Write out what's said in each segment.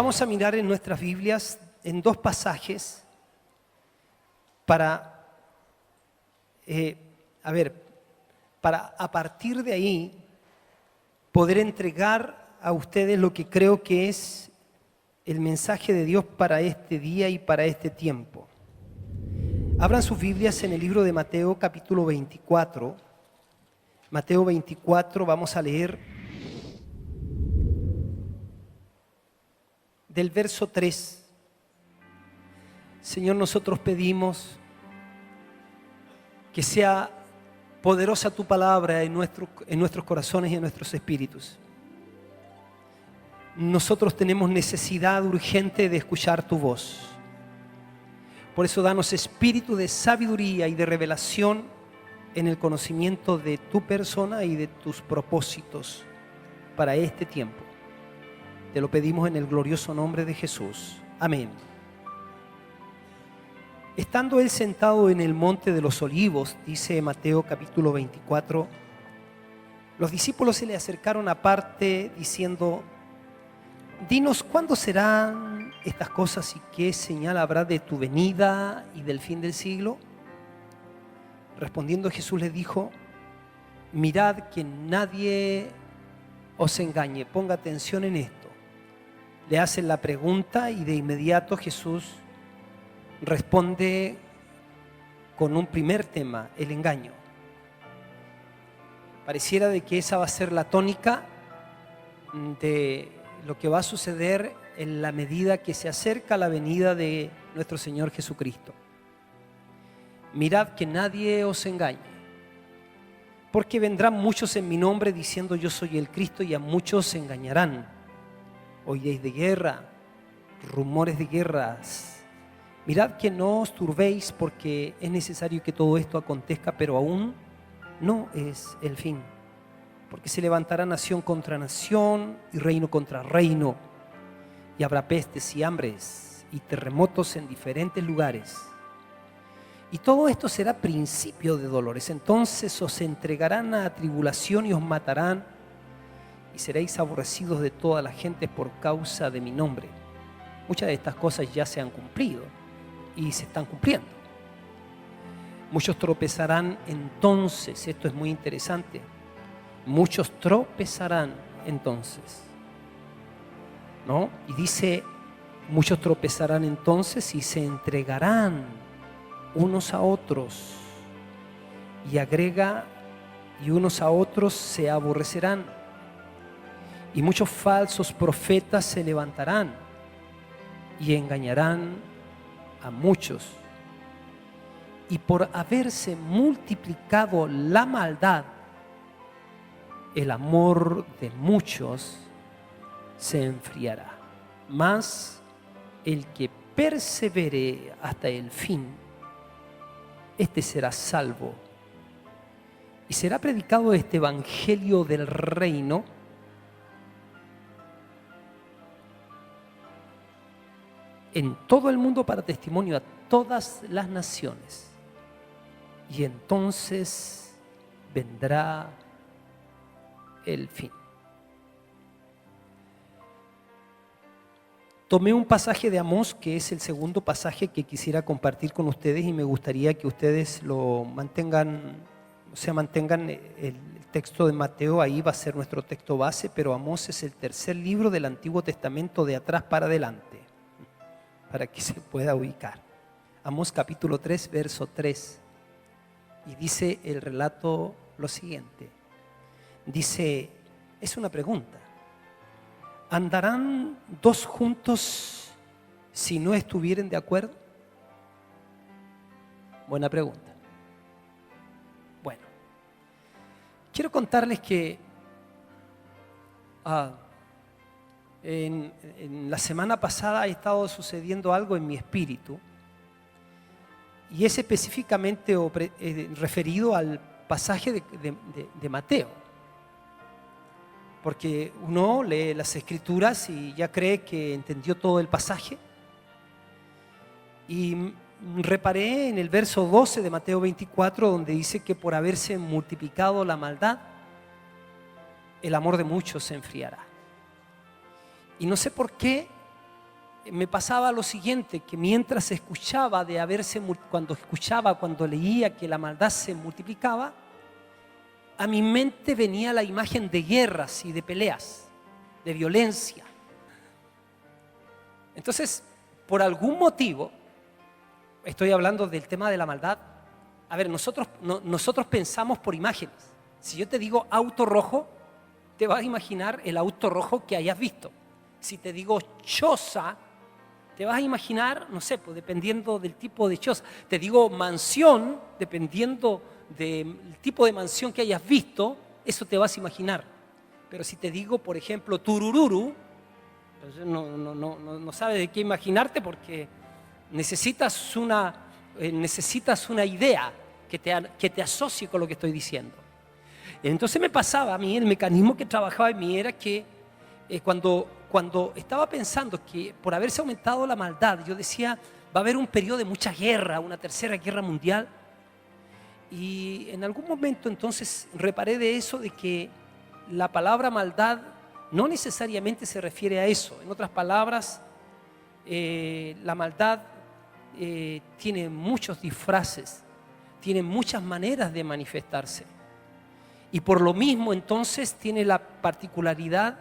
Vamos a mirar en nuestras Biblias en dos pasajes para a partir de ahí poder entregar a ustedes lo que creo que es el mensaje de Dios para este día y para este tiempo. Abran sus Biblias en el libro de Mateo capítulo 24. Mateo 24, vamos a leer del verso 3. Señor, nosotros pedimos que sea poderosa tu palabra en nuestros corazones y en nuestros espíritus. Nosotros tenemos necesidad urgente de escuchar tu voz. Por eso danos espíritu de sabiduría y de revelación en el conocimiento de tu persona y de tus propósitos para este tiempo. Te lo pedimos en el glorioso nombre de Jesús. Amén. Estando él sentado en el monte de los olivos, dice Mateo capítulo 24, los discípulos se le acercaron aparte diciendo: dinos, ¿cuándo serán estas cosas y qué señal habrá de tu venida y del fin del siglo? Respondiendo Jesús les dijo: mirad que nadie os engañe. Ponga atención en esto. Le hacen la pregunta y de inmediato Jesús responde con un primer tema: el engaño. Pareciera de que esa va a ser la tónica de lo que va a suceder en la medida que se acerca la venida de nuestro Señor Jesucristo. Mirad que nadie os engañe, porque vendrán muchos en mi nombre diciendo yo soy el Cristo, y a muchos se engañarán. Oiréis de guerra, rumores de guerras. Mirad que no os turbéis, porque es necesario que todo esto acontezca, pero aún no es el fin. Porque se levantará nación contra nación y reino contra reino, y habrá pestes y hambres y terremotos en diferentes lugares. Y todo esto será principio de dolores. Entonces os entregarán a tribulación y os matarán, y seréis aborrecidos de toda la gente por causa de mi nombre. Muchas de estas cosas ya se han cumplido y se están cumpliendo. Muchos tropezarán entonces. Esto es muy interesante. Muchos tropezarán entonces, ¿no? Y dice, muchos tropezarán entonces y se entregarán unos a otros. Y agrega, y unos a otros se aborrecerán. Y muchos falsos profetas se levantarán y engañarán a muchos. Y por haberse multiplicado la maldad, el amor de muchos se enfriará. Mas el que persevere hasta el fin, este será salvo. Y será predicado este evangelio del reino en todo el mundo para testimonio a todas las naciones. Y entonces vendrá el fin. Tomé un pasaje de Amós, que es el segundo pasaje que quisiera compartir con ustedes, y me gustaría que ustedes lo mantengan, el texto de Mateo. Ahí va a ser nuestro texto base, pero Amós es el tercer libro del Antiguo Testamento de atrás para adelante, para que se pueda ubicar. Amós capítulo 3, verso 3. Y dice el relato lo siguiente. Dice, es una pregunta: ¿andarán dos juntos si no estuvieren de acuerdo? Buena pregunta. Bueno, quiero contarles que en la semana pasada ha estado sucediendo algo en mi espíritu, y es específicamente referido al pasaje de Mateo. Porque uno lee las escrituras y ya cree que entendió todo el pasaje. Y reparé en el verso 12 de Mateo 24, donde dice que por haberse multiplicado la maldad, el amor de muchos se enfriará. Y no sé por qué me pasaba lo siguiente, que mientras escuchaba cuando leía que la maldad se multiplicaba, a mi mente venía la imagen de guerras y de peleas, de violencia. Entonces, por algún motivo, estoy hablando del tema de la maldad. A ver, nosotros pensamos por imágenes. Si yo te digo auto rojo, te vas a imaginar el auto rojo que hayas visto. Si te digo choza, te vas a imaginar, no sé, pues dependiendo del tipo de choza. Te digo mansión, dependiendo del tipo de mansión que hayas visto, eso te vas a imaginar. Pero si te digo, por ejemplo, turururu, pues no sabes de qué imaginarte, porque necesitas una idea que te asocie con lo que estoy diciendo. Entonces me pasaba a mí, el mecanismo que trabajaba en mí era que cuando estaba pensando que por haberse aumentado la maldad, yo decía, va a haber un periodo de mucha guerra, una tercera guerra mundial. Y en algún momento entonces reparé de eso, de que la palabra maldad no necesariamente se refiere a eso. En otras palabras, la maldad tiene muchos disfraces, tiene muchas maneras de manifestarse. Y por lo mismo entonces tiene la particularidad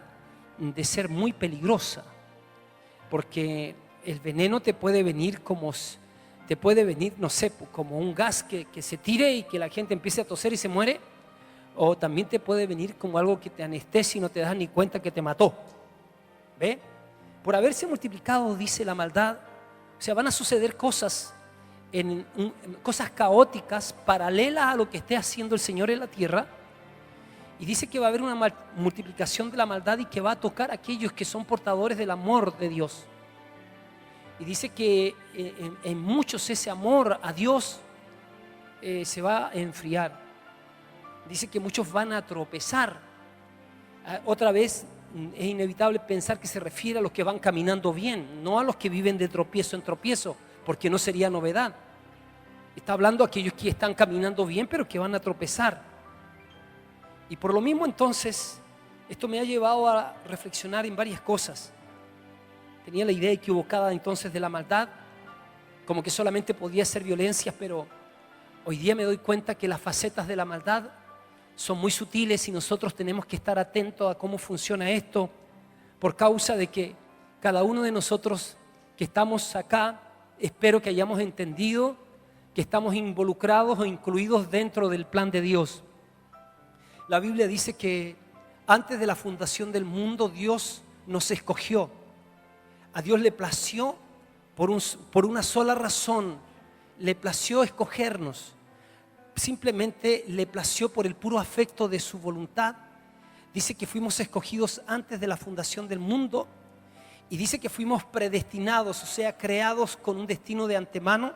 de ser muy peligrosa, porque el veneno te puede venir no sé, como un gas que se tire y que la gente empiece a toser y se muere, o también te puede venir como algo que te anestesia y no te das ni cuenta que te mató. ¿Ve? Por haberse multiplicado, dice la maldad, o sea, van a suceder cosas caóticas paralelas a lo que esté haciendo el Señor en la tierra. Y dice que va a haber una multiplicación de la maldad y que va a tocar a aquellos que son portadores del amor de Dios. Y dice que en muchos ese amor a Dios se va a enfriar. Dice que muchos van a tropezar. Otra vez es inevitable pensar que se refiere a los que van caminando bien, no a los que viven de tropiezo en tropiezo, porque no sería novedad. Está hablando a aquellos que están caminando bien, pero que van a tropezar. Y por lo mismo entonces, esto me ha llevado a reflexionar en varias cosas. Tenía la idea equivocada entonces de la maldad, como que solamente podía ser violencia, pero hoy día me doy cuenta que las facetas de la maldad son muy sutiles y nosotros tenemos que estar atentos a cómo funciona esto, por causa de que cada uno de nosotros que estamos acá, espero que hayamos entendido que estamos involucrados o incluidos dentro del plan de Dios. La Biblia dice que antes de la fundación del mundo Dios nos escogió. A Dios le plació por una sola razón, le plació escogernos. Simplemente le plació por el puro afecto de su voluntad. Dice que fuimos escogidos antes de la fundación del mundo y dice que fuimos predestinados, o sea, creados con un destino de antemano,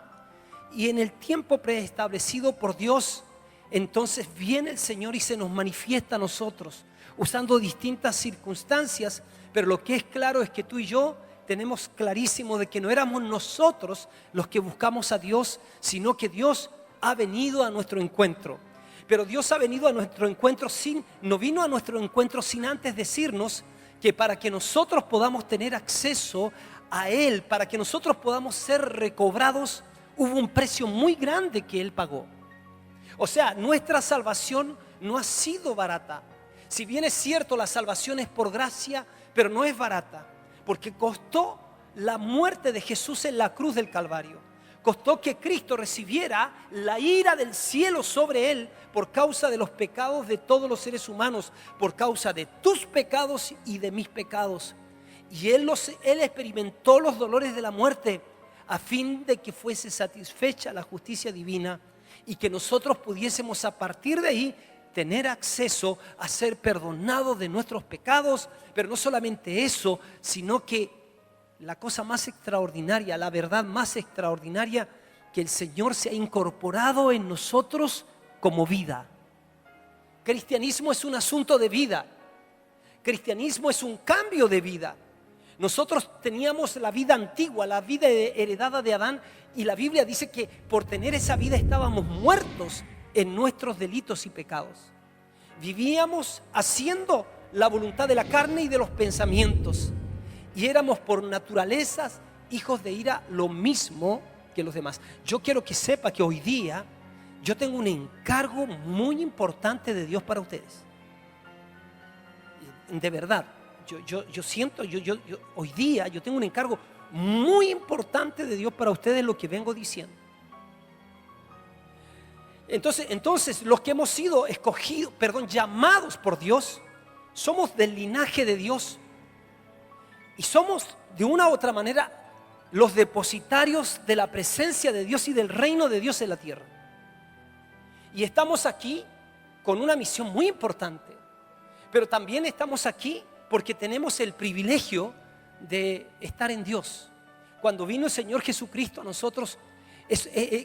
y en el tiempo preestablecido por Dios, entonces viene el Señor y se nos manifiesta a nosotros usando distintas circunstancias, pero lo que es claro es que tú y yo tenemos clarísimo de que no éramos nosotros los que buscamos a Dios, sino que Dios ha venido a nuestro encuentro. Pero Dios ha venido a nuestro encuentro no vino a nuestro encuentro sin antes decirnos que para que nosotros podamos tener acceso a Él, para que nosotros podamos ser recobrados, hubo un precio muy grande que Él pagó. O sea, nuestra salvación no ha sido barata. Si bien es cierto, la salvación es por gracia, pero no es barata, porque costó la muerte de Jesús en la cruz del Calvario. Costó que Cristo recibiera la ira del cielo sobre Él por causa de los pecados de todos los seres humanos, por causa de tus pecados y de mis pecados. Y Él experimentó los dolores de la muerte a fin de que fuese satisfecha la justicia divina y que nosotros pudiésemos a partir de ahí tener acceso a ser perdonados de nuestros pecados. Pero no solamente eso, sino que la cosa más extraordinaria, la verdad más extraordinaria, que el Señor se ha incorporado en nosotros como vida. Cristianismo es un asunto de vida. Cristianismo es un cambio de vida. Nosotros teníamos la vida antigua, la vida heredada de Adán, y la Biblia dice que por tener esa vida estábamos muertos en nuestros delitos y pecados. Vivíamos haciendo la voluntad de la carne y de los pensamientos. y éramos por naturalezas hijos de ira, lo mismo que los demás. Yo quiero que sepa que hoy día yo tengo un encargo muy importante de Dios para ustedes. De verdad, yo siento, hoy día yo tengo un encargo muy importante de Dios para ustedes, lo que vengo diciendo. Entonces los que hemos sido escogidos, llamados por Dios, somos del linaje de Dios y somos de una u otra manera los depositarios de la presencia de Dios y del reino de Dios en la tierra. Y estamos aquí con una misión muy importante, pero también estamos aquí porque tenemos el privilegio de estar en Dios. Cuando vino el Señor Jesucristo a nosotros,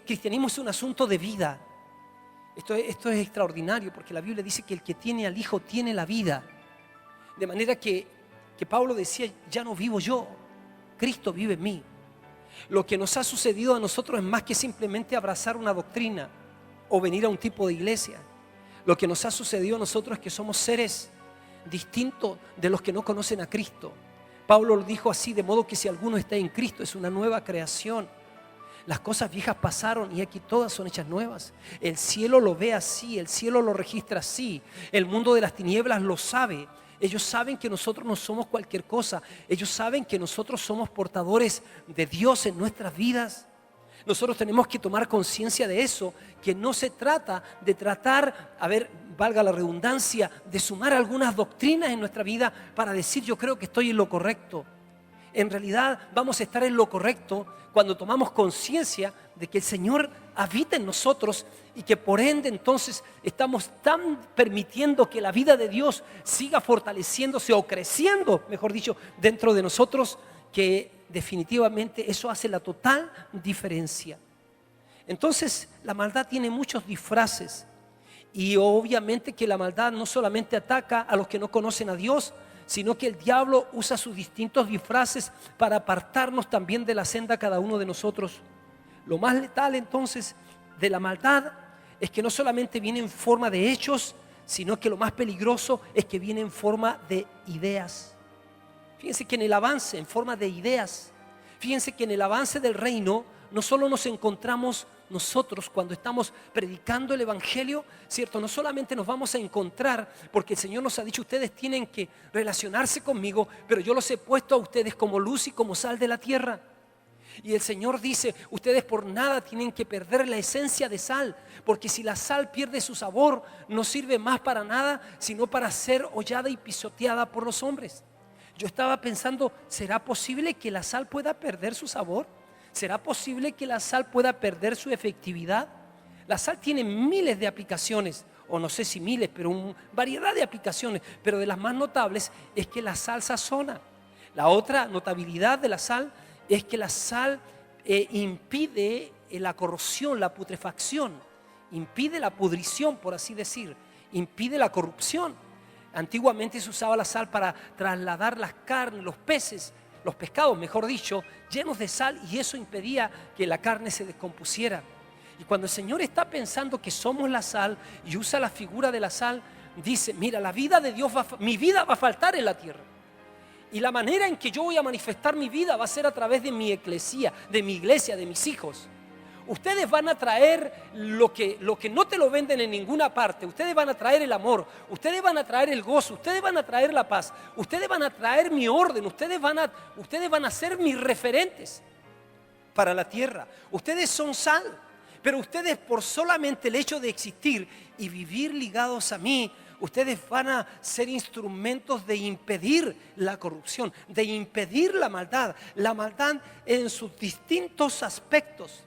cristianismo es un asunto de vida. Esto es extraordinario, porque la Biblia dice que el que tiene al Hijo tiene la vida. De manera que Pablo decía, ya no vivo yo, Cristo vive en mí. Lo que nos ha sucedido a nosotros es más que simplemente abrazar una doctrina o venir a un tipo de iglesia. Lo que nos ha sucedido a nosotros es que somos seres distintos de los que no conocen a Cristo. Pablo lo dijo así, de modo que si alguno está en Cristo es una nueva creación. Las cosas viejas pasaron y aquí todas son hechas nuevas. El cielo lo ve así, el cielo lo registra así. El mundo de las tinieblas lo sabe. Ellos saben que nosotros no somos cualquier cosa. Ellos saben que nosotros somos portadores de Dios en nuestras vidas. Nosotros tenemos que tomar conciencia de eso, que no se trata de tratar, valga la redundancia, de sumar algunas doctrinas en nuestra vida para decir yo creo que estoy en lo correcto. En realidad vamos a estar en lo correcto cuando tomamos conciencia de que el Señor habita en nosotros y que por ende entonces estamos tan permitiendo que la vida de Dios siga fortaleciéndose o creciendo, mejor dicho, dentro de nosotros, que definitivamente eso hace la total diferencia. Entonces la maldad tiene muchos disfraces y obviamente que la maldad no solamente ataca a los que no conocen a Dios, sino que el diablo usa sus distintos disfraces para apartarnos también de la senda cada uno de nosotros. Lo más letal entonces de la maldad es que no solamente viene en forma de hechos, sino que lo más peligroso es que viene en forma de ideas. Fíjense que en el avance, en forma de ideas, fíjense que en el avance del reino no solo nos encontramos nosotros cuando estamos predicando el evangelio, ¿cierto? No solamente nos vamos a encontrar, porque el Señor nos ha dicho, ustedes tienen que relacionarse conmigo, pero yo los he puesto a ustedes como luz y como sal de la tierra. Y el Señor dice, ustedes por nada tienen que perder la esencia de sal, porque si la sal pierde su sabor, no sirve más para nada, sino para ser hollada y pisoteada por los hombres. Yo estaba pensando, ¿será posible que la sal pueda perder su sabor? ¿Será posible que la sal pueda perder su efectividad? La sal tiene miles de aplicaciones, o no sé si miles, pero variedad de aplicaciones, pero de las más notables es que la sal sazona. La otra notabilidad de la sal es que la sal impide la corrosión, la putrefacción, impide la pudrición, por así decir, impide la corrupción. Antiguamente se usaba la sal para trasladar las carnes, los peces, los pescados, mejor dicho, llenos de sal, y eso impedía que la carne se descompusiera. Y cuando el Señor está pensando que somos la sal y usa la figura de la sal, dice, mira, la vida de Dios mi vida va a faltar en la tierra. Y la manera en que yo voy a manifestar mi vida va a ser a través de mi eclesía, de mi iglesia, de mis hijos. Ustedes van a traer lo que no te lo venden en ninguna parte. Ustedes van a traer el amor, ustedes van a traer el gozo, ustedes van a traer la paz, ustedes van a traer mi orden, ustedes van a ser mis referentes para la tierra. Ustedes son sal, pero ustedes por solamente el hecho de existir y vivir ligados a mí, ustedes van a ser instrumentos de impedir la corrupción, de impedir la maldad en sus distintos aspectos.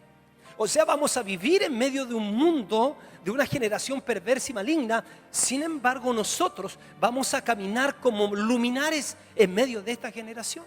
O sea, vamos a vivir en medio de un mundo, de una generación perversa y maligna. Sin embargo, nosotros vamos a caminar como luminares en medio de esta generación.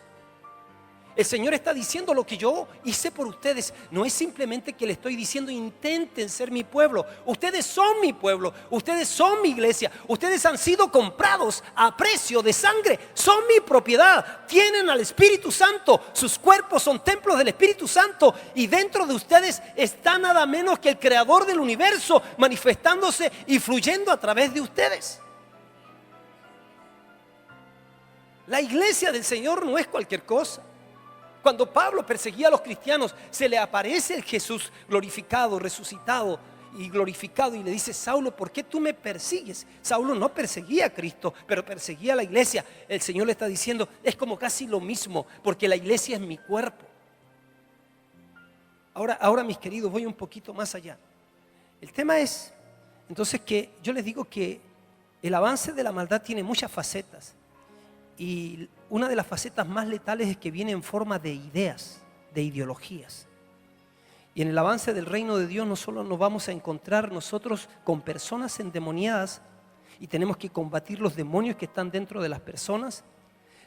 El Señor está diciendo, lo que yo hice por ustedes no es simplemente que le estoy diciendo intenten ser mi pueblo. Ustedes son mi pueblo, ustedes son mi iglesia, ustedes han sido comprados a precio de sangre, son mi propiedad, tienen al Espíritu Santo, sus cuerpos son templos del Espíritu Santo, y dentro de ustedes está nada menos que el Creador del universo manifestándose y fluyendo a través de ustedes. La iglesia del Señor no es cualquier cosa. Cuando Pablo perseguía a los cristianos, se le aparece el Jesús glorificado, resucitado y glorificado, y le dice: Saulo, ¿por qué tú me persigues? Saulo no perseguía a Cristo, pero perseguía a la iglesia. El Señor le está diciendo: es como casi lo mismo, porque la iglesia es mi cuerpo. Ahora, mis queridos, voy un poquito más allá. El tema es, entonces, que yo les digo que el avance de la maldad tiene muchas facetas, y una de las facetas más letales es que viene en forma de ideas, de ideologías. Y en el avance del reino de Dios no solo nos vamos a encontrar nosotros con personas endemoniadas y tenemos que combatir los demonios que están dentro de las personas,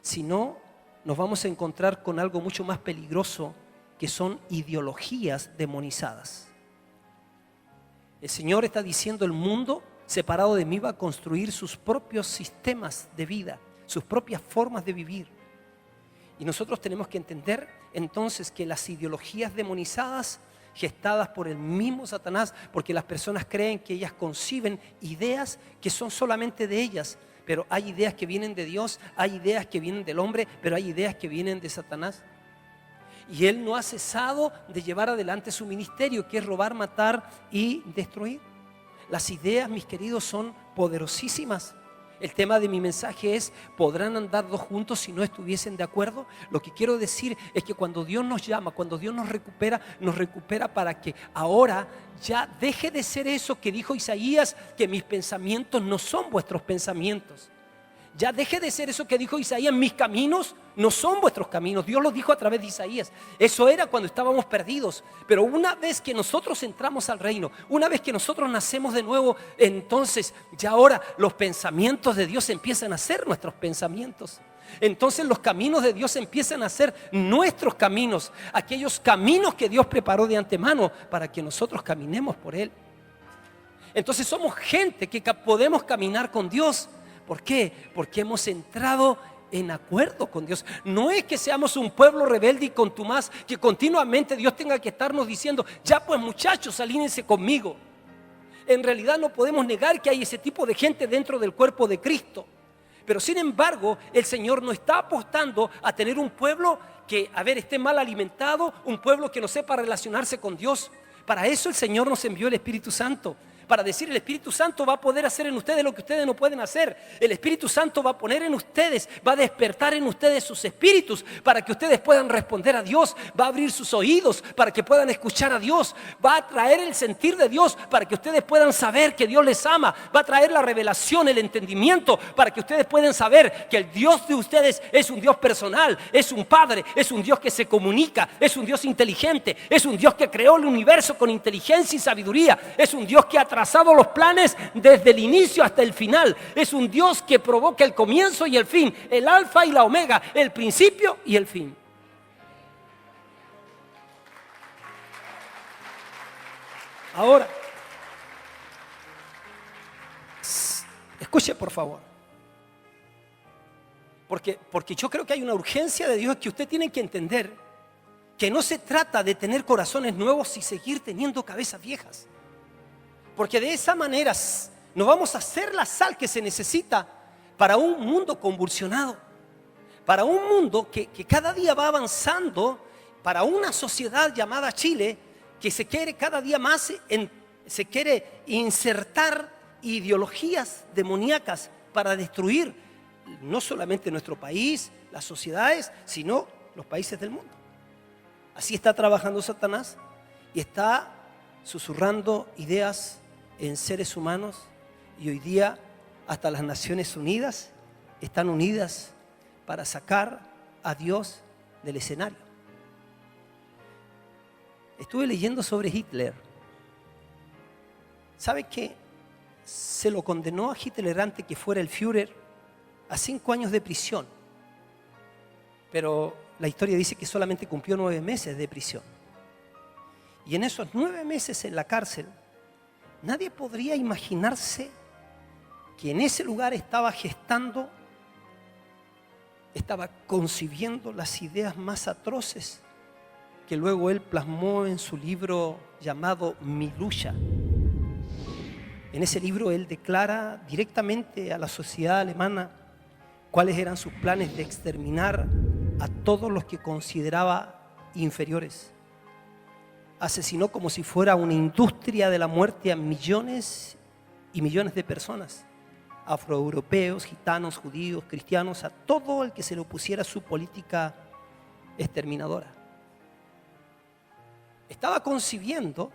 sino nos vamos a encontrar con algo mucho más peligroso, que son ideologías demonizadas. El Señor está diciendo: el mundo separado de mí va a construir sus propios sistemas de vida, sus propias formas de vivir. Y nosotros tenemos que entender entonces que las ideologías demonizadas, gestadas por el mismo Satanás, porque las personas creen que ellas conciben ideas que son solamente de ellas, pero hay ideas que vienen de Dios, hay ideas que vienen del hombre, pero hay ideas que vienen de Satanás. Y él no ha cesado de llevar adelante su ministerio, que es robar, matar y destruir. Las ideas, mis queridos, son poderosísimas. El tema de mi mensaje es: ¿podrán andar dos juntos si no estuviesen de acuerdo? Lo que quiero decir es que cuando Dios nos llama, cuando Dios nos recupera para que ahora ya deje de ser eso que dijo Isaías, que mis pensamientos no son vuestros pensamientos. Ya deje de ser eso que dijo Isaías: mis caminos no son vuestros caminos. Dios lo dijo a través de Isaías. Eso era cuando estábamos perdidos. Pero una vez que nosotros entramos al reino, una vez que nosotros nacemos de nuevo, entonces ya ahora los pensamientos de Dios empiezan a ser nuestros pensamientos. Entonces los caminos de Dios empiezan a ser nuestros caminos, aquellos caminos que Dios preparó de antemano para que nosotros caminemos por Él. Entonces somos gente que podemos caminar con Dios. ¿Por qué? Porque hemos entrado en acuerdo con Dios. No es que seamos un pueblo rebelde y contumaz, que continuamente Dios tenga que estarnos diciendo: ya pues muchachos, alíñense conmigo. En realidad no podemos negar que hay ese tipo de gente dentro del cuerpo de Cristo. Pero sin embargo, el Señor no está apostando a tener un pueblo que, esté mal alimentado, un pueblo que no sepa relacionarse con Dios. Para eso el Señor nos envió el Espíritu Santo. Para decir: el Espíritu Santo va a poder hacer en ustedes lo que ustedes no pueden hacer. El Espíritu Santo va a poner en ustedes, va a despertar en ustedes sus espíritus para que ustedes puedan responder a Dios. Va a abrir sus oídos para que puedan escuchar a Dios. Va a traer el sentir de Dios para que ustedes puedan saber que Dios les ama. Va a traer la revelación, el entendimiento para que ustedes puedan saber que el Dios de ustedes es un Dios personal, es un Padre, es un Dios que se comunica, es un Dios inteligente, es un Dios que creó el universo con inteligencia y sabiduría, es un Dios que ha trazado los planes desde el inicio hasta el final. Es un Dios que provoca el comienzo y el fin, el alfa y la omega, el principio y el fin. Ahora, escuche por favor, porque yo creo que hay una urgencia de Dios que usted tiene que entender, que no se trata de tener corazones nuevos y seguir teniendo cabezas viejas. Porque de esa manera no vamos a hacer la sal que se necesita para un mundo convulsionado, para un mundo que cada día va avanzando, para una sociedad llamada Chile que se quiere cada día más, se quiere insertar ideologías demoníacas para destruir no solamente nuestro país, las sociedades, sino los países del mundo. Así está trabajando Satanás y está susurrando ideas en seres humanos, y hoy día hasta las Naciones Unidas están unidas para sacar a Dios del escenario. Estuve leyendo sobre Hitler. ¿Sabe qué? Se lo condenó a Hitler antes que fuera el Führer a 5 años de prisión, pero la historia dice que solamente cumplió 9 meses de prisión. Y en esos 9 meses en la cárcel, nadie podría imaginarse que en ese lugar estaba gestando, estaba concibiendo las ideas más atroces que luego él plasmó en su libro llamado Mi lucha. En ese libro él declara directamente a la sociedad alemana cuáles eran sus planes de exterminar a todos los que consideraba inferiores. Asesinó como si fuera una industria de la muerte a millones y millones de personas, afroeuropeos, gitanos, judíos, cristianos, a todo el que se le opusiera a su política exterminadora. Estaba concibiendo,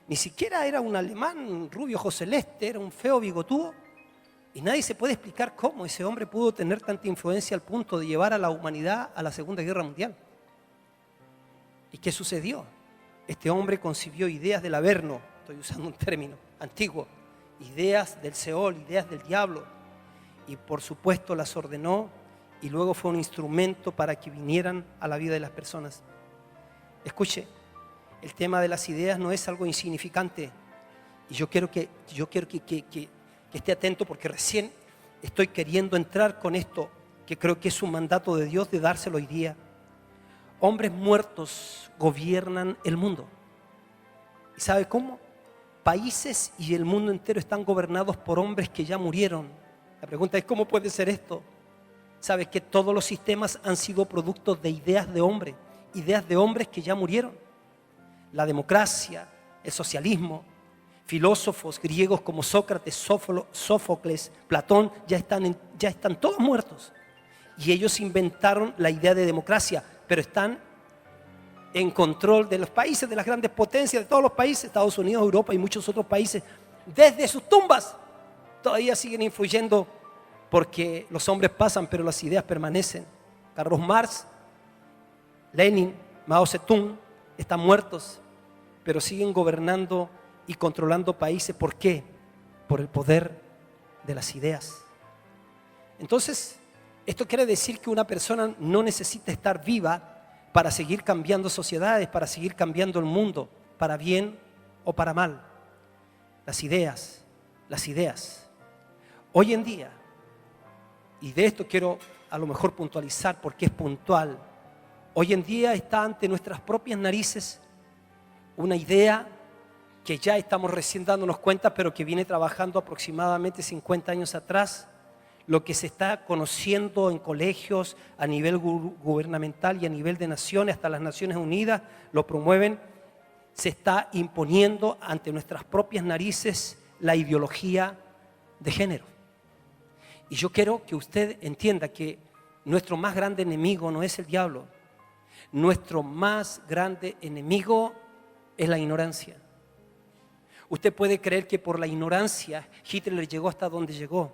ni siquiera era un alemán rubio ojo celeste, era un feo bigotudo, y nadie se puede explicar cómo ese hombre pudo tener tanta influencia al punto de llevar a la humanidad a la Segunda Guerra Mundial. ¿Y qué sucedió? Este hombre concibió ideas del Averno, estoy usando un término antiguo, ideas del Seol, ideas del diablo, y por supuesto las ordenó y luego fue un instrumento para que vinieran a la vida de las personas. Escuche, el tema de las ideas no es algo insignificante, y yo quiero que esté atento, porque recién estoy queriendo entrar con esto, que creo que es un mandato de Dios de dárselo hoy día. Hombres muertos gobiernan el mundo. ¿Y sabe cómo? Países y el mundo entero están gobernados por hombres que ya murieron. La pregunta es, ¿cómo puede ser esto? ¿Sabes que todos los sistemas han sido producto de ideas de hombres que ya murieron? La democracia, el socialismo, filósofos griegos como Sócrates, Sófocles, Platón, ya están todos muertos. Y ellos inventaron la idea de democracia, pero están en control de los países, de las grandes potencias, de todos los países, Estados Unidos, Europa y muchos otros países. Desde sus tumbas todavía siguen influyendo, porque los hombres pasan, pero las ideas permanecen. Carlos Marx, Lenin, Mao Zedong están muertos, pero siguen gobernando y controlando países. ¿Por qué? Por el poder de las ideas. Entonces, esto quiere decir que una persona no necesita estar viva para seguir cambiando sociedades, para seguir cambiando el mundo, para bien o para mal. Las ideas. Hoy en día, y de esto quiero a lo mejor puntualizar porque es puntual, hoy en día está ante nuestras propias narices una idea que ya estamos recién dándonos cuenta, pero que viene trabajando aproximadamente 50 años atrás, lo que se está conociendo en colegios a nivel gubernamental y a nivel de naciones, hasta las Naciones Unidas lo promueven, se está imponiendo ante nuestras propias narices la ideología de género. Y yo quiero que usted entienda que nuestro más grande enemigo no es el diablo, nuestro más grande enemigo es la ignorancia. Usted puede creer que por la ignorancia Hitler llegó hasta donde llegó.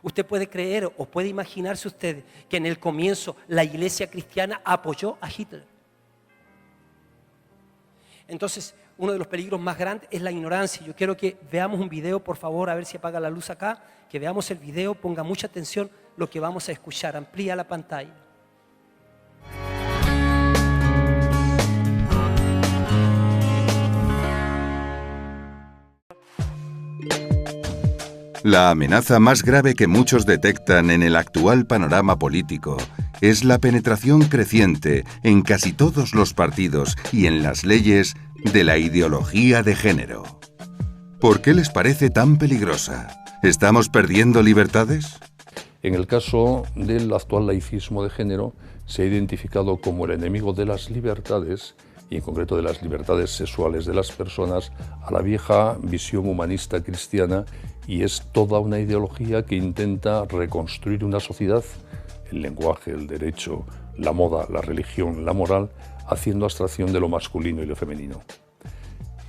Usted puede creer o puede imaginarse usted que en el comienzo la iglesia cristiana apoyó a Hitler. Entonces, uno de los peligros más grandes es la ignorancia. Yo quiero que veamos un video, por favor, a ver si apaga la luz acá, que veamos el video, ponga mucha atención lo que vamos a escuchar, amplía la pantalla. La amenaza más grave que muchos detectan en el actual panorama político es la penetración creciente en casi todos los partidos y en las leyes de la ideología de género. ¿Por qué les parece tan peligrosa? ¿Estamos perdiendo libertades? En el caso del actual laicismo de género, se ha identificado como el enemigo de las libertades, y en concreto de las libertades sexuales de las personas, a la vieja visión humanista cristiana, y es toda una ideología que intenta reconstruir una sociedad, el lenguaje, el derecho, la moda, la religión, la moral, haciendo abstracción de lo masculino y lo femenino.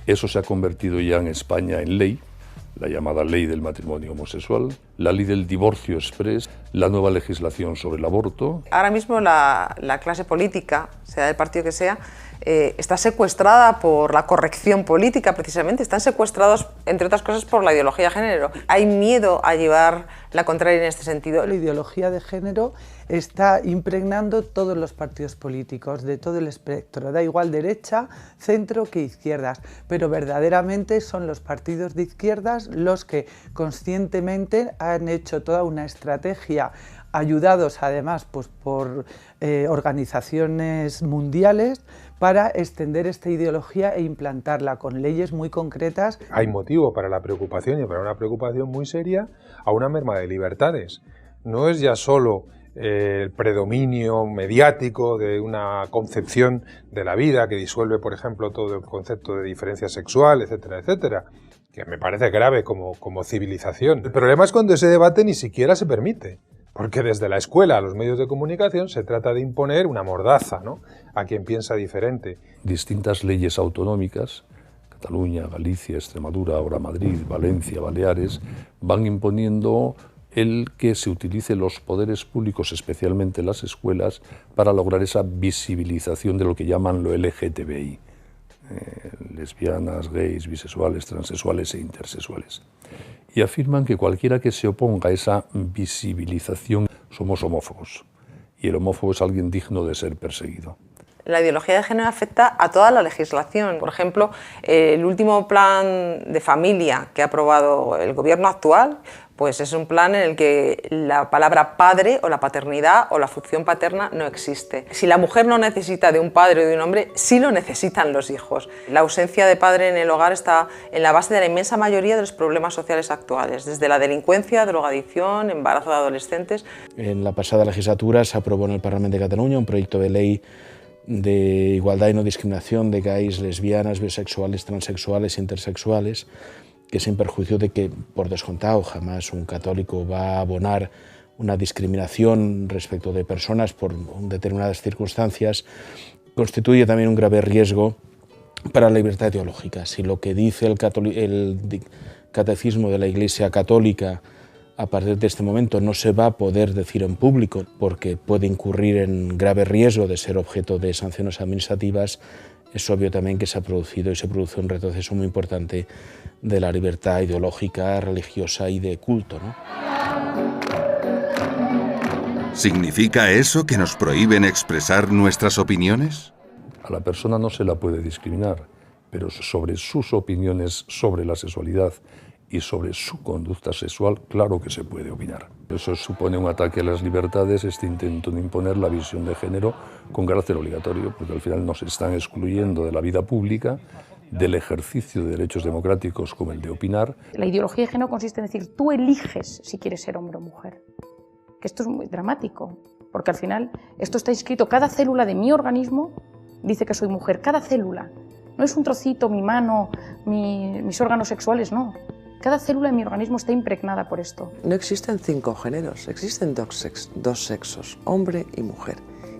Eso se ha convertido ya en España en ley, la llamada ley del matrimonio homosexual, la ley del divorcio exprés, la nueva legislación sobre el aborto. Ahora mismo la clase política, sea del partido que sea, está secuestrada por la corrección política precisamente, están secuestrados entre otras cosas por la ideología de género. Hay miedo a llevar la contraria en este sentido. La ideología de género está impregnando todos los partidos políticos de todo el espectro, da igual derecha, centro que izquierdas, pero verdaderamente son los partidos de izquierdas los que conscientemente han hecho toda una estrategia, ayudados además pues, por organizaciones mundiales, para extender esta ideología e implantarla con leyes muy concretas. Hay motivo para la preocupación, y para una preocupación muy seria, a una merma de libertades. no es ya solo el predominio mediático de una concepción de la vida que disuelve, por ejemplo, todo el concepto de diferencia sexual, etcétera, etcétera, que me parece grave como civilización. El problema es cuando ese debate ni siquiera se permite, porque desde la escuela a los medios de comunicación se trata de imponer una mordaza, ¿no?, a quien piensa diferente. Distintas leyes autonómicas, Cataluña, Galicia, Extremadura, ahora Madrid, Valencia, Baleares, van imponiendo el que se utilicen los poderes públicos, especialmente las escuelas, para lograr esa visibilización de lo que llaman lo LGTBI, lesbianas, gays, bisexuales, transexuales e intersexuales. Y afirman que cualquiera que se oponga a esa visibilización somos homófobos, y el homófobo es alguien digno de ser perseguido. La ideología de género afecta a toda la legislación. Por ejemplo, el último plan de familia que ha aprobado el gobierno actual, pues es un plan en el que la palabra padre o la paternidad o la función paterna no existe. Si la mujer no necesita de un padre o de un hombre, sí lo necesitan los hijos. La ausencia de padre en el hogar está en la base de la inmensa mayoría de los problemas sociales actuales, desde la delincuencia, drogadicción, embarazo de adolescentes. En la pasada legislatura se aprobó en el Parlamento de Cataluña un proyecto de ley de igualdad y no discriminación de gays, lesbianas, bisexuales, transexuales e intersexuales, que sin perjuicio de que, por descontado, jamás un católico va a abonar una discriminación respecto de personas por determinadas circunstancias, constituye también un grave riesgo para la libertad ideológica. Si lo que dice el catecismo de la Iglesia Católica a partir de este momento no se va a poder decir en público porque puede incurrir en grave riesgo de ser objeto de sanciones administrativas, es obvio también que se ha producido y se produce un retroceso muy importante de la libertad ideológica, religiosa y de culto, ¿no? ¿Significa eso que nos prohíben expresar nuestras opiniones? A la persona no se la puede discriminar, pero sobre sus opiniones sobre la sexualidad y sobre su conducta sexual, claro que se puede opinar. Eso supone un ataque a las libertades, este intento de imponer la visión de género con carácter obligatorio, porque al final nos están excluyendo de la vida pública, del ejercicio de derechos democráticos como el de opinar. La ideología de género consiste en decir, tú eliges si quieres ser hombre o mujer. Que esto es muy dramático, porque al final esto está inscrito, cada célula de mi organismo dice que soy mujer, cada célula. No es un trocito, mi mano, mis órganos sexuales, no. Cada célula de mi organismo está impregnada por esto. No existen 5 géneros, existen dos sexos, hombre y mujer.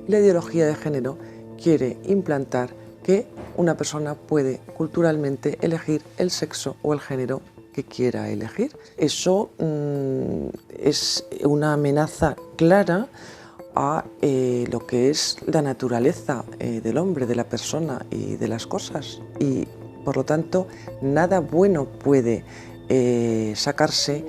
Y la ideología de género quiere implantar que una persona puede culturalmente elegir el sexo o el género que quiera elegir. Eso es una amenaza clara a lo que es la naturaleza del hombre, de la persona y de las cosas. Y por lo tanto, nada bueno puede sacarse.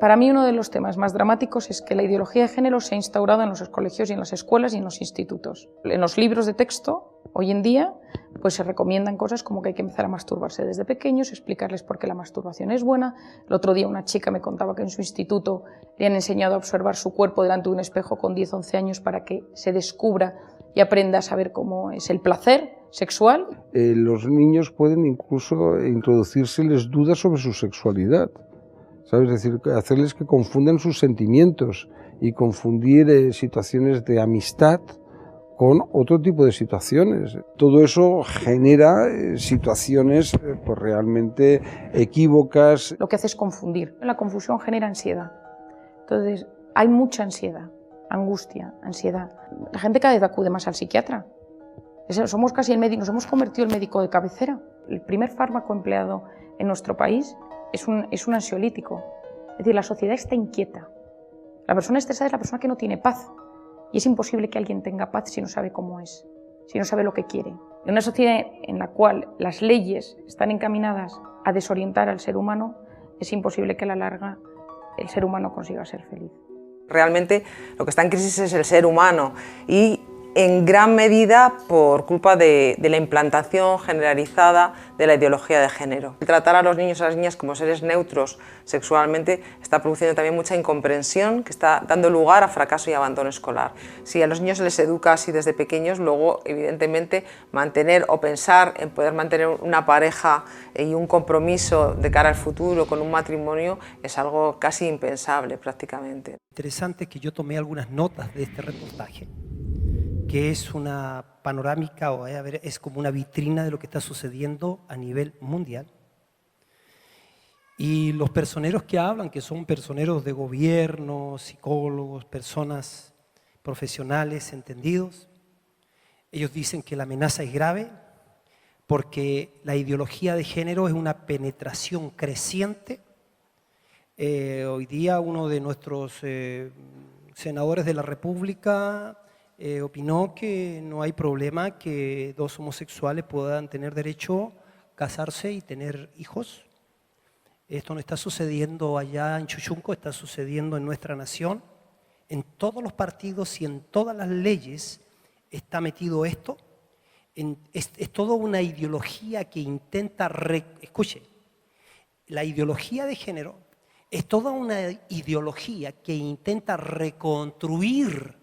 Para mí uno de los temas más dramáticos es que la ideología de género se ha instaurado en los colegios y en las escuelas y en los institutos. En los libros de texto, hoy en día, pues se recomiendan cosas como que hay que empezar a masturbarse desde pequeños, explicarles por qué la masturbación es buena. El otro día una chica me contaba que en su instituto le han enseñado a observar su cuerpo delante de un espejo con 10 o 11 años para que se descubra y aprenda a saber cómo es el placer sexual. Los niños pueden incluso introducírseles dudas sobre su sexualidad, ¿sabes? Es decir, hacerles que confundan sus sentimientos y confundir situaciones de amistad con otro tipo de situaciones. Todo eso genera situaciones pues realmente equívocas. Lo que hace es confundir. La confusión genera ansiedad. Entonces, hay mucha ansiedad, angustia, ansiedad. La gente cada vez acude más al psiquiatra. Somos casi el médico, nos hemos convertido en el médico de cabecera. El primer fármaco empleado en nuestro país es un ansiolítico. Es decir, la sociedad está inquieta. La persona estresada es la persona que no tiene paz. Y es imposible que alguien tenga paz si no sabe cómo es, si no sabe lo que quiere. En una sociedad en la cual las leyes están encaminadas a desorientar al ser humano, es imposible que a la larga el ser humano consiga ser feliz. Realmente lo que está en crisis es el ser humano y en gran medida por culpa de la implantación generalizada de la ideología de género. El tratar a los niños y a las niñas como seres neutros sexualmente está produciendo también mucha incomprensión que está dando lugar a fracaso y abandono escolar. Si a los niños se les educa así desde pequeños, luego evidentemente mantener o pensar en poder mantener una pareja y un compromiso de cara al futuro con un matrimonio es algo casi impensable prácticamente. Interesante que yo tomé algunas notas de este reportaje, que es una panorámica, o es como una vitrina de lo que está sucediendo a nivel mundial. Y los personeros que hablan, que son personeros de gobierno, psicólogos, personas profesionales, entendidos, ellos dicen que la amenaza es grave porque la ideología de género es una penetración creciente. Hoy día uno de nuestros senadores de la República opinó que no hay problema que dos homosexuales puedan tener derecho a casarse y tener hijos. Esto no está sucediendo allá en Chuchunco, está sucediendo en nuestra nación. En todos los partidos y en todas las leyes está metido esto. Es toda una ideología que intenta, escuche, la ideología de género es toda una ideología que intenta reconstruir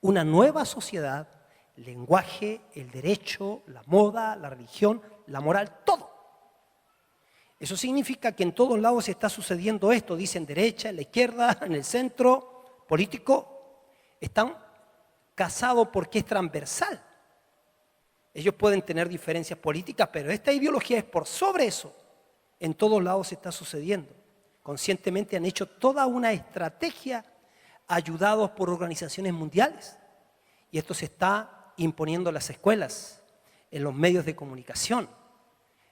una nueva sociedad, el lenguaje, el derecho, la moda, la religión, la moral, todo. Eso significa que en todos lados está sucediendo esto, dicen derecha, en la izquierda, en el centro político, están casados porque es transversal. Ellos pueden tener diferencias políticas, pero esta ideología es por sobre eso. En todos lados está sucediendo. Conscientemente han hecho toda una estrategia ayudados por organizaciones mundiales. Y esto se está imponiendo en las escuelas, en los medios de comunicación.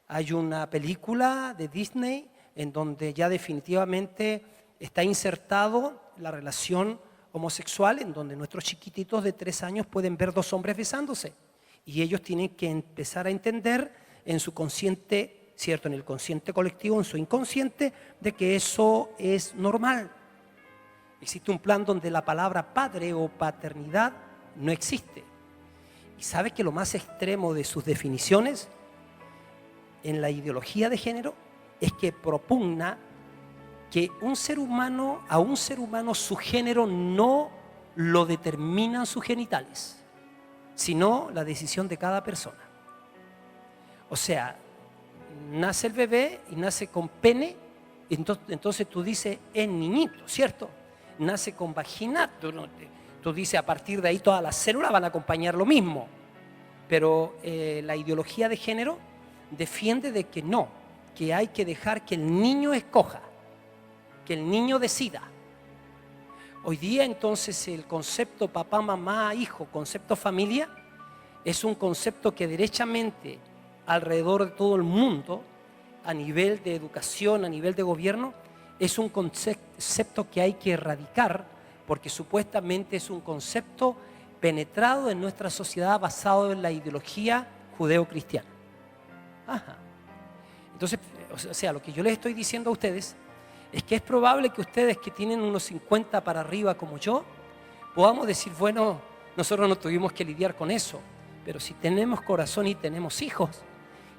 Hay una película de Disney en donde ya definitivamente está insertado la relación homosexual, en donde nuestros chiquititos de 3 años pueden ver 2 hombres besándose. Y ellos tienen que empezar a entender en su consciente, ¿cierto?, en el consciente colectivo, en su inconsciente, de que eso es normal. Existe un plan donde la palabra padre o paternidad no existe. ¿Y sabe que lo más extremo de sus definiciones en la ideología de género es que propugna que a un ser humano su género no lo determinan sus genitales, sino la decisión de cada persona? O sea, nace el bebé y nace con pene, entonces tú dices es niñito, ¿cierto? Nace con vagina, tú dices a partir de ahí todas las células van a acompañar lo mismo. Pero la ideología de género defiende de que no, que hay que dejar que el niño escoja, que el niño decida. Hoy día entonces el concepto papá, mamá, hijo, concepto familia, es un concepto que derechamente alrededor de todo el mundo, a nivel de educación, a nivel de gobierno, es un concepto que hay que erradicar porque supuestamente es un concepto penetrado en nuestra sociedad basado en la ideología judeo-cristiana. Ajá. Entonces, o sea, lo que yo les estoy diciendo a ustedes es que es probable que ustedes que tienen unos 50 para arriba como yo, podamos decir, bueno, nosotros no tuvimos que lidiar con eso, pero si tenemos corazón y tenemos hijos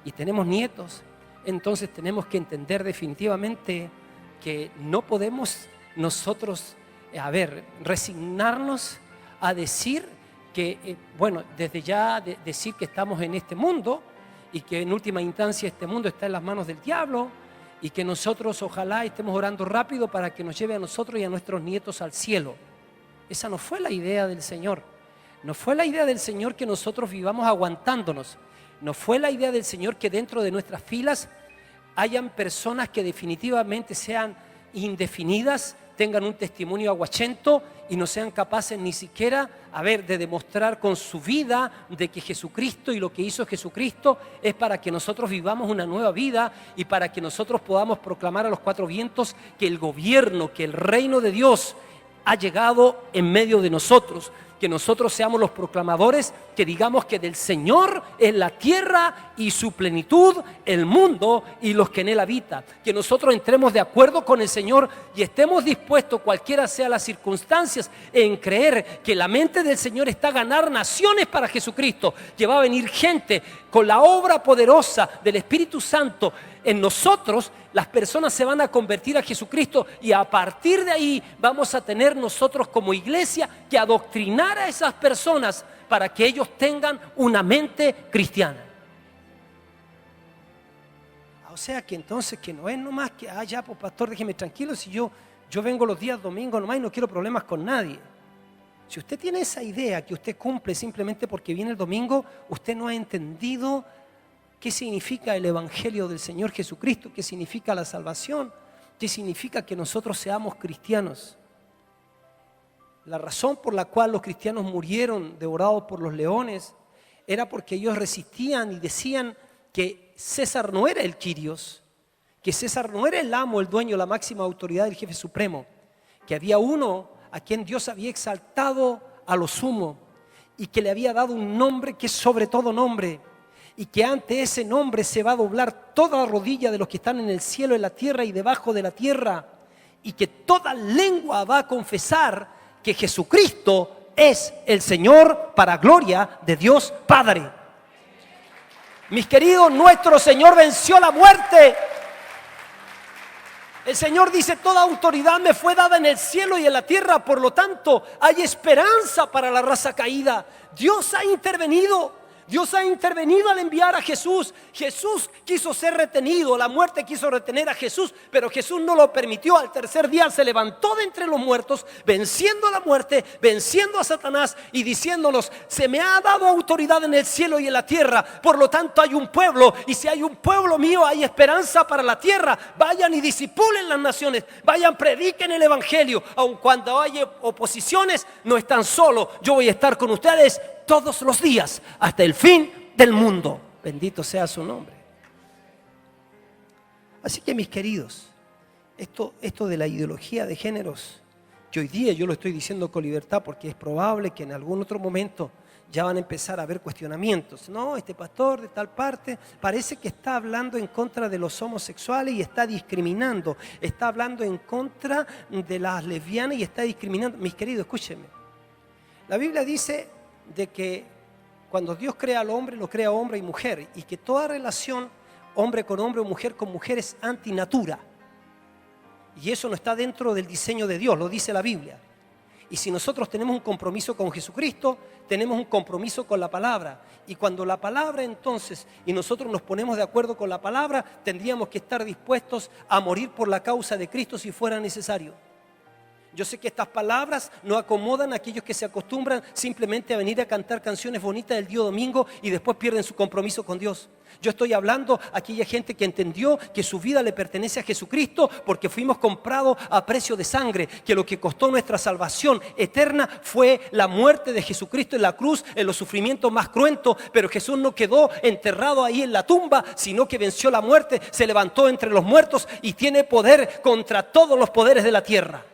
y tenemos nietos, entonces tenemos que entender definitivamente que no podemos nosotros, resignarnos a decir que, bueno, desde ya decir que estamos en este mundo y que en última instancia este mundo está en las manos del diablo y que nosotros ojalá estemos orando rápido para que nos lleve a nosotros y a nuestros nietos al cielo. Esa no fue la idea del Señor. No fue la idea del Señor que nosotros vivamos aguantándonos. No fue la idea del Señor que dentro de nuestras filas hayan personas que definitivamente sean indefinidas, tengan un testimonio aguachento y no sean capaces ni siquiera, de demostrar con su vida de que Jesucristo y lo que hizo Jesucristo es para que nosotros vivamos una nueva vida y para que nosotros podamos proclamar a los 4 vientos que el gobierno, que el reino de Dios ha llegado en medio de nosotros. que nosotros seamos los proclamadores, que digamos que del Señor es la tierra y su plenitud, el mundo y los que en él habitan. Que nosotros entremos de acuerdo con el Señor y estemos dispuestos, cualquiera sean las circunstancias, en creer que la mente del Señor está a ganar naciones para Jesucristo, que va a venir gente con la obra poderosa del Espíritu Santo en nosotros. Las personas se van a convertir a Jesucristo y a partir de ahí vamos a tener nosotros como iglesia que adoctrinar a esas personas para que ellos tengan una mente cristiana. O sea que entonces que no es nomás que, ya pues pastor, déjeme tranquilo, si yo vengo los días domingos nomás y no quiero problemas con nadie. Si usted tiene esa idea que usted cumple simplemente porque viene el domingo, usted no ha entendido qué significa el Evangelio del Señor Jesucristo, qué significa la salvación, qué significa que nosotros seamos cristianos. La razón por la cual los cristianos murieron devorados por los leones era porque ellos resistían y decían que César no era el Quirios, que César no era el amo, el dueño, la máxima autoridad, el jefe supremo, que había uno a quien Dios había exaltado a lo sumo y que le había dado un nombre que es sobre todo nombre, y que ante ese nombre se va a doblar toda la rodilla de los que están en el cielo, en la tierra y debajo de la tierra, y que toda lengua va a confesar que Jesucristo es el Señor para gloria de Dios Padre. Mis queridos, nuestro Señor venció la muerte. El Señor dice: toda autoridad me fue dada en el cielo y en la tierra, por lo tanto hay esperanza para la raza caída. Dios ha intervenido. Dios ha intervenido al enviar a Jesús. Jesús quiso ser retenido, la muerte quiso retener a Jesús, pero Jesús no lo permitió. Al tercer día se levantó de entre los muertos, venciendo la muerte, venciendo a Satanás y diciéndonos: se me ha dado autoridad en el cielo y en la tierra, por lo tanto hay un pueblo, y si hay un pueblo mío hay esperanza para la tierra. Vayan y discipulen las naciones, vayan, prediquen el Evangelio. Aun cuando haya oposiciones, no están solos, yo voy a estar con ustedes todos los días hasta el fin del mundo. Bendito sea su nombre. Así que, mis queridos, esto de la ideología de géneros, que hoy día yo lo estoy diciendo con libertad porque es probable que en algún otro momento ya van a empezar a haber cuestionamientos. No, este pastor de tal parte parece que está hablando en contra de los homosexuales y está discriminando, está hablando en contra de las lesbianas y está discriminando. Mis queridos, escúchenme. La Biblia dice de que cuando Dios crea al hombre, lo crea hombre y mujer, y que toda relación hombre con hombre o mujer con mujer es antinatura, y eso no está dentro del diseño de Dios, lo dice la Biblia. Y si nosotros tenemos un compromiso con Jesucristo, tenemos un compromiso con la palabra, y cuando la palabra entonces, y nosotros nos ponemos de acuerdo con la palabra, tendríamos que estar dispuestos a morir por la causa de Cristo si fuera necesario. Yo sé que estas palabras no acomodan a aquellos que se acostumbran simplemente a venir a cantar canciones bonitas el día domingo y después pierden su compromiso con Dios. Yo estoy hablando a aquella gente que entendió que su vida le pertenece a Jesucristo porque fuimos comprados a precio de sangre, que lo que costó nuestra salvación eterna fue la muerte de Jesucristo en la cruz, en los sufrimientos más cruentos, pero Jesús no quedó enterrado ahí en la tumba, sino que venció la muerte, se levantó entre los muertos y tiene poder contra todos los poderes de la tierra.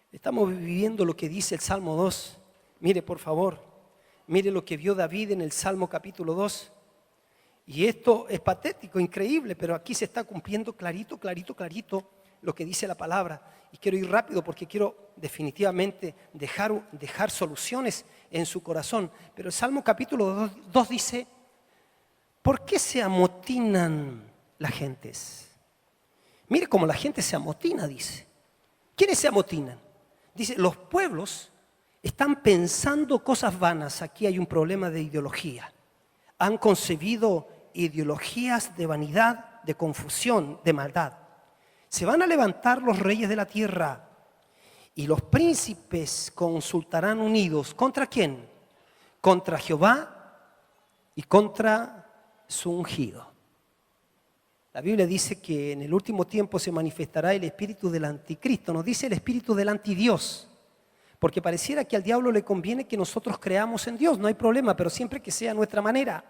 Estamos viviendo lo que dice el Salmo 2. Mire, por favor, mire lo que vio David en el Salmo capítulo 2. Y esto es patético, increíble, pero aquí se está cumpliendo clarito lo que dice la palabra. Y quiero ir rápido porque quiero definitivamente dejar soluciones en su corazón. Pero el Salmo capítulo 2 dice: ¿por qué se amotinan las gentes? Mire cómo la gente se amotina, dice. ¿Quiénes se amotinan? Dice: los pueblos están pensando cosas vanas. Aquí hay un problema de ideología. Han concebido ideologías de vanidad, de confusión, de maldad. Se van a levantar los reyes de la tierra y los príncipes consultarán unidos. ¿Contra quién? Contra Jehová y contra su ungido. La Biblia dice que en el último tiempo se manifestará el espíritu del anticristo. Nos dice el espíritu del antidios. Porque pareciera que al diablo le conviene que nosotros creamos en Dios. No hay problema, pero siempre que sea a nuestra manera.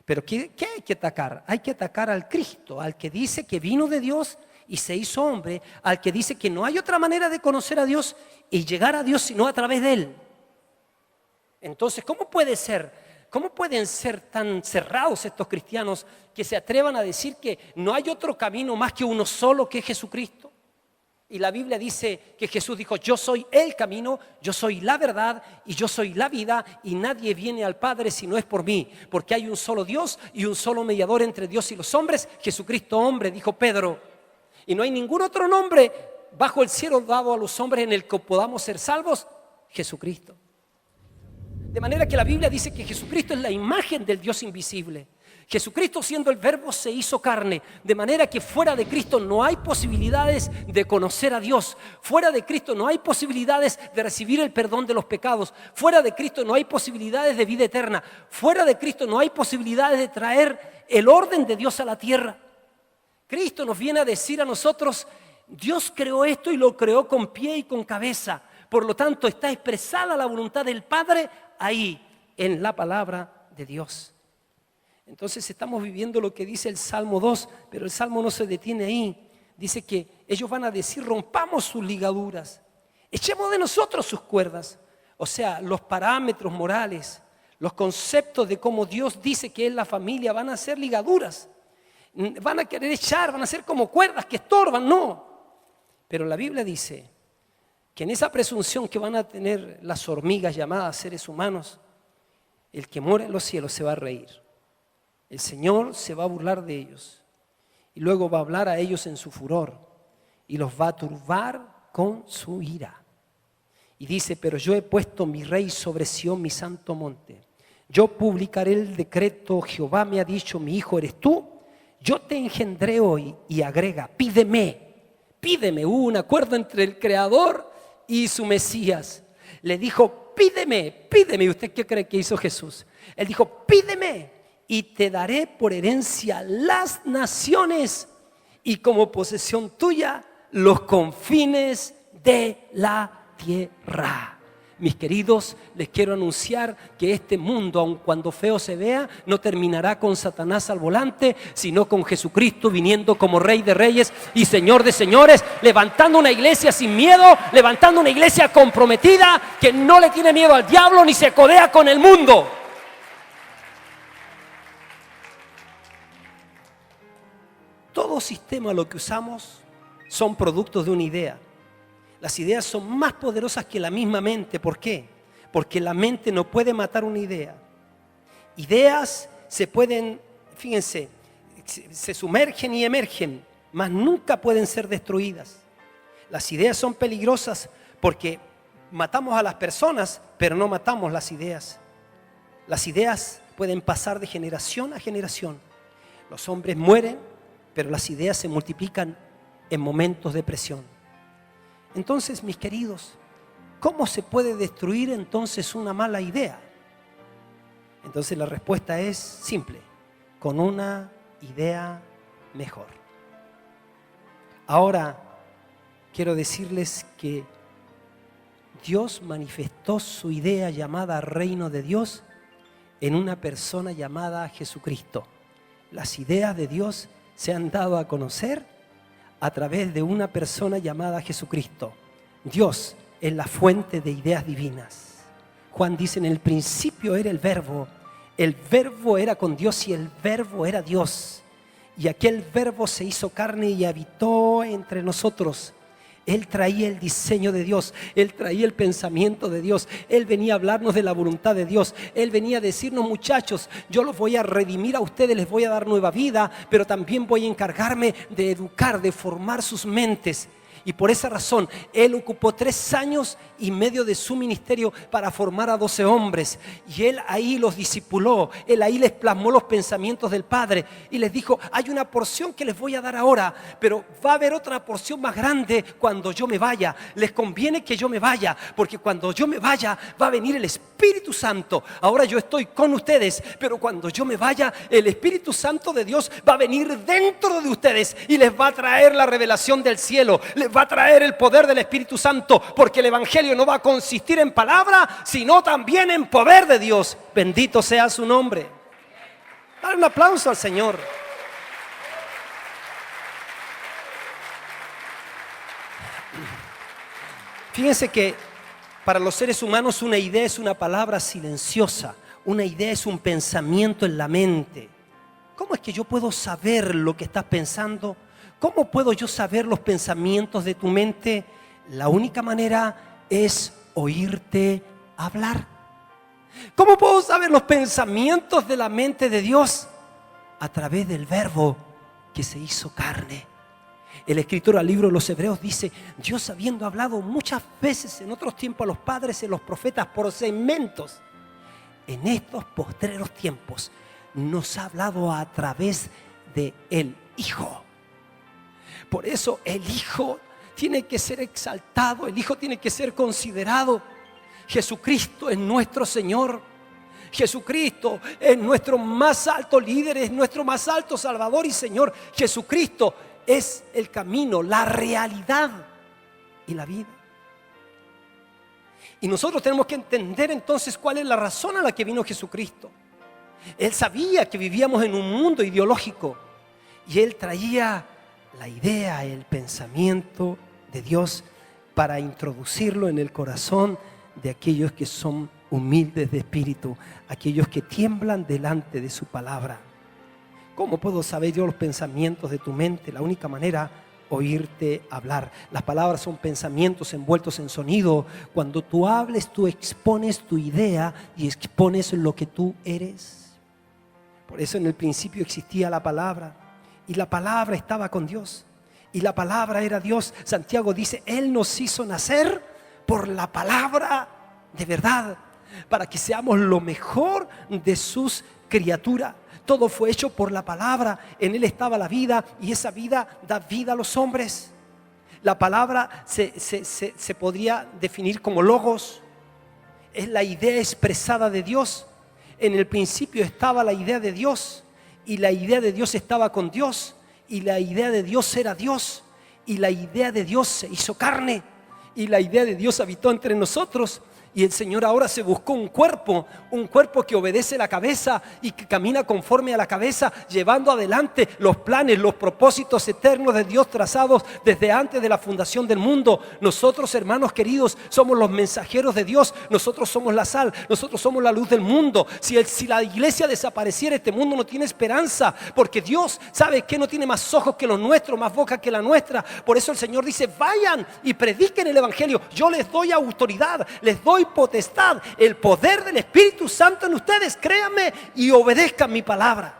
Pero ¿qué hay que atacar? Hay que atacar al Cristo, al que dice que vino de Dios y se hizo hombre, al que dice que no hay otra manera de conocer a Dios y llegar a Dios sino a través de Él. Entonces, ¿cómo puede ser? ¿Cómo pueden ser tan cerrados estos cristianos que se atrevan a decir que no hay otro camino más que uno solo, que es Jesucristo? Y la Biblia dice que Jesús dijo: yo soy el camino, yo soy la verdad y yo soy la vida, y nadie viene al Padre si no es por mí, porque hay un solo Dios y un solo mediador entre Dios y los hombres, Jesucristo hombre, dijo Pedro. Y no hay ningún otro nombre bajo el cielo dado a los hombres en el que podamos ser salvos, Jesucristo. De manera que la Biblia dice que Jesucristo es la imagen del Dios invisible. Jesucristo, siendo el Verbo, se hizo carne, de manera que fuera de Cristo no hay posibilidades de conocer a Dios. Fuera de Cristo no hay posibilidades de recibir el perdón de los pecados. Fuera de Cristo no hay posibilidades de vida eterna. Fuera de Cristo no hay posibilidades de traer el orden de Dios a la tierra. Cristo nos viene a decir a nosotros: Dios creó esto y lo creó con pie y con cabeza. Por lo tanto, está expresada la voluntad del Padre ahí, en la palabra de Dios. Entonces estamos viviendo lo que dice el Salmo 2, pero el Salmo no se detiene ahí. Dice que ellos van a decir: rompamos sus ligaduras, echemos de nosotros sus cuerdas. O sea, los parámetros morales, los conceptos de cómo Dios dice que es la familia van a ser ligaduras. Van a querer echar, van a ser como cuerdas que estorban, no. Pero la Biblia dice que en esa presunción que van a tener las hormigas llamadas seres humanos, el que mora en los cielos se va a reír. El Señor se va a burlar de ellos y luego va a hablar a ellos en su furor y los va a turbar con su ira. Y dice: pero yo he puesto mi rey sobre Sión, mi santo monte. Yo publicaré el decreto, Jehová me ha dicho: mi hijo eres tú, yo te engendré hoy. Y agrega: pídeme, pídeme. Hubo un acuerdo entre el Creador y su Mesías. Le dijo: pídeme, pídeme. ¿Y usted qué cree que hizo Jesús? Él dijo: pídeme y te daré por herencia las naciones y como posesión tuya los confines de la tierra. Mis queridos, les quiero anunciar que este mundo, aun cuando feo se vea, no terminará con Satanás al volante, sino con Jesucristo viniendo como Rey de Reyes y Señor de Señores, levantando una iglesia sin miedo, levantando una iglesia comprometida, que no le tiene miedo al diablo ni se codea con el mundo. Todo sistema, lo que usamos, son productos de una idea. Las ideas son más poderosas que la misma mente. ¿Por qué? Porque la mente no puede matar una idea. Ideas se pueden, fíjense, se sumergen y emergen, mas nunca pueden ser destruidas. Las ideas son peligrosas porque matamos a las personas, pero no matamos las ideas. Las ideas pueden pasar de generación a generación. Los hombres mueren, pero las ideas se multiplican en momentos de presión. Entonces, mis queridos, ¿cómo se puede destruir entonces una mala idea? Entonces la respuesta es simple: con una idea mejor. Ahora, quiero decirles que Dios manifestó su idea llamada Reino de Dios en una persona llamada Jesucristo. Las ideas de Dios se han dado a conocer a través de una persona llamada Jesucristo. Dios es la fuente de ideas divinas. Juan dice: en el principio era el Verbo era con Dios y el Verbo era Dios. Y aquel Verbo se hizo carne y habitó entre nosotros. Él traía el diseño de Dios, Él traía el pensamiento de Dios, Él venía a hablarnos de la voluntad de Dios, Él venía a decirnos: muchachos, yo los voy a redimir a ustedes, les voy a dar nueva vida, pero también voy a encargarme de educar, de formar sus mentes. Y por esa razón, Él ocupó 3 años y medio de su ministerio para formar a 12 hombres. Y Él ahí los discipuló, Él ahí les plasmó los pensamientos del Padre. Y les dijo: hay una porción que les voy a dar ahora, pero va a haber otra porción más grande cuando yo me vaya. Les conviene que yo me vaya, porque cuando yo me vaya va a venir el Espíritu Santo. Ahora yo estoy con ustedes, pero cuando yo me vaya, el Espíritu Santo de Dios va a venir dentro de ustedes y les va a traer la revelación del cielo. Les va a traer el poder del Espíritu Santo, porque el Evangelio no va a consistir en palabra, sino también en poder de Dios. Bendito sea su nombre. Dale un aplauso al Señor. Fíjense que para los seres humanos una idea es una palabra silenciosa, una idea es un pensamiento en la mente. ¿Cómo es que yo puedo saber lo que estás pensando? ¿Cómo puedo yo saber los pensamientos de tu mente? La única manera es oírte hablar. ¿Cómo puedo saber los pensamientos de la mente de Dios? A través del Verbo que se hizo carne. El escritor al libro de los Hebreos dice: Dios, habiendo hablado muchas veces en otros tiempos a los padres y a los profetas por segmentos, en estos postreros tiempos nos ha hablado a través de el Hijo. Por eso el Hijo tiene que ser exaltado, el Hijo tiene que ser considerado. Jesucristo es nuestro Señor. Jesucristo es nuestro más alto líder, es nuestro más alto Salvador y Señor. Jesucristo es el camino, la realidad y la vida. Y nosotros tenemos que entender entonces cuál es la razón a la que vino Jesucristo. Él sabía que vivíamos en un mundo ideológico y Él traía la idea, el pensamiento de Dios para introducirlo en el corazón de aquellos que son humildes de espíritu, aquellos que tiemblan delante de su palabra. ¿Cómo puedo saber yo los pensamientos de tu mente? La única manera, oírte hablar. Las palabras son pensamientos envueltos en sonido. Cuando tú hables, tú expones tu idea y expones lo que tú eres. Por eso en el principio existía la palabra y la palabra estaba con Dios y la palabra era Dios. Santiago dice: Él nos hizo nacer por la palabra de verdad, para que seamos lo mejor de sus criaturas. Todo fue hecho por la palabra. En Él estaba la vida y esa vida da vida a los hombres. La palabra se podría definir como logos. Es la idea expresada de Dios. En el principio estaba la idea de Dios y la idea de Dios estaba con Dios y la idea de Dios era Dios y la idea de Dios se hizo carne y la idea de Dios habitó entre nosotros. Y el Señor ahora se buscó un cuerpo que obedece la cabeza y que camina conforme a la cabeza, llevando adelante los planes, los propósitos eternos de Dios trazados desde antes de la fundación del mundo. Nosotros, hermanos queridos, somos los mensajeros de Dios. Nosotros somos la sal, nosotros somos la luz del mundo. Si la iglesia desapareciera, este mundo no tiene esperanza, porque Dios, ¿sabe qué? No tiene más ojos que los nuestros, más boca que la nuestra. Por eso el Señor dice: vayan y prediquen el evangelio. Yo les doy autoridad, les doy potestad, el poder del Espíritu Santo en ustedes. Créanme y obedezcan mi palabra.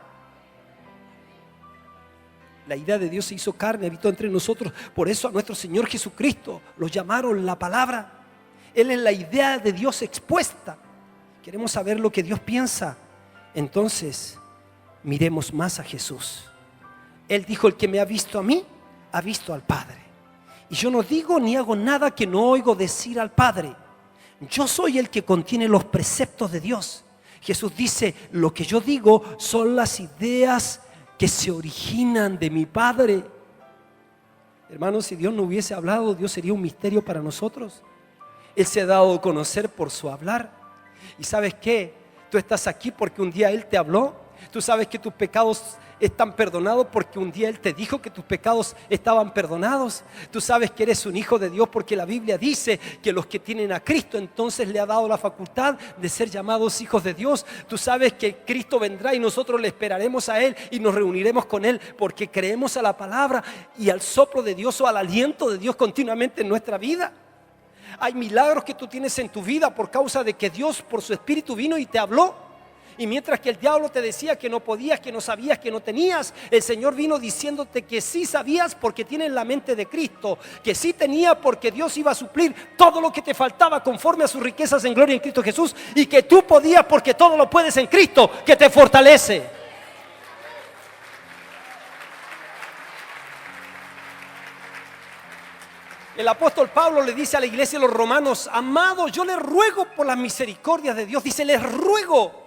La idea de Dios se hizo carne, habitó entre nosotros. Por eso a nuestro Señor Jesucristo lo llamaron la palabra. Él es la idea de Dios expuesta. Queremos saber lo que Dios piensa. Entonces miremos más a Jesús. Él dijo: el que me ha visto a mí, ha visto al Padre. Y yo no digo ni hago nada que no oigo decir al Padre. Yo soy el que contiene los preceptos de Dios. Jesús dice: lo que yo digo son las ideas que se originan de mi Padre. Hermanos, si Dios no hubiese hablado, Dios sería un misterio para nosotros. Él se ha dado a conocer por su hablar. ¿Y sabes qué? Tú estás aquí porque un día Él te habló. Tú sabes que tus pecados están perdonados porque un día Él te dijo que tus pecados estaban perdonados. Tú sabes que eres un hijo de Dios porque la Biblia dice que los que tienen a Cristo entonces le ha dado la facultad de ser llamados hijos de Dios. Tú sabes que Cristo vendrá y nosotros le esperaremos a Él y nos reuniremos con Él porque creemos a la palabra y al soplo de Dios o al aliento de Dios continuamente en nuestra vida. Hay milagros que tú tienes en tu vida por causa de que Dios por su Espíritu vino y te habló. Y mientras que el diablo te decía que no podías, que no sabías, que no tenías, el Señor vino diciéndote que sí sabías porque tienes la mente de Cristo, que sí tenía porque Dios iba a suplir todo lo que te faltaba conforme a sus riquezas en gloria en Cristo Jesús, y que tú podías porque todo lo puedes en Cristo que te fortalece. El apóstol Pablo le dice a la iglesia de los romanos: amados, yo les ruego por las misericordias de Dios. Dice: les ruego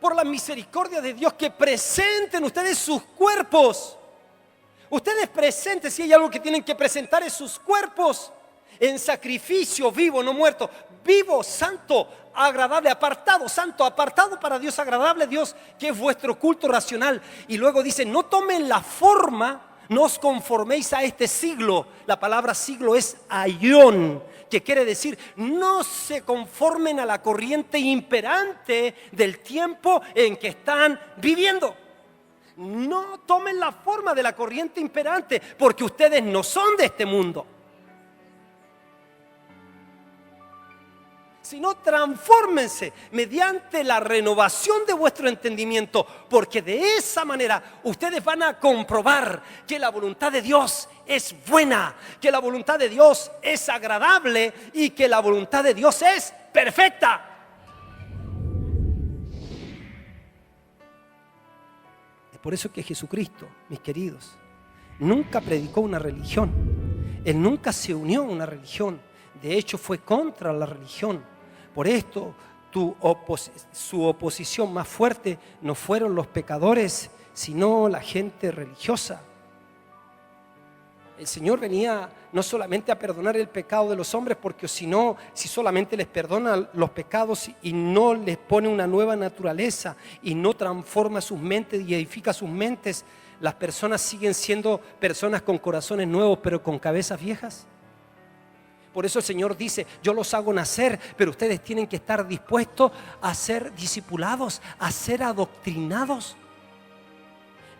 por la misericordia de Dios que presenten ustedes sus cuerpos. Ustedes presenten, si hay algo que tienen que presentar, es sus cuerpos en sacrificio vivo, no muerto. vivo, santo, agradable, apartado, santo, apartado para Dios, agradable Dios, que es vuestro culto racional. Y luego dice, no tomen la forma, no os conforméis a este siglo. La palabra siglo es aión, que quiere decir, no se conformen a la corriente imperante del tiempo en que están viviendo. No tomen la forma de la corriente imperante, porque ustedes no son de este mundo, sino transfórmense mediante la renovación de vuestro entendimiento, porque de esa manera ustedes van a comprobar que la voluntad de Dios es buena, que la voluntad de Dios es agradable y que la voluntad de Dios es perfecta. Es por eso que Jesucristo, mis queridos, nunca predicó una religión. Él nunca se unió a una religión. De hecho, fue contra la religión. Por esto, su oposición más fuerte no fueron los pecadores, sino la gente religiosa. El Señor venía no solamente a perdonar el pecado de los hombres, porque si solamente les perdona los pecados y no les pone una nueva naturaleza y no transforma sus mentes y edifica sus mentes, las personas siguen siendo personas con corazones nuevos, pero con cabezas viejas. Por eso el Señor dice, yo los hago nacer, pero ustedes tienen que estar dispuestos a ser discipulados, a ser adoctrinados.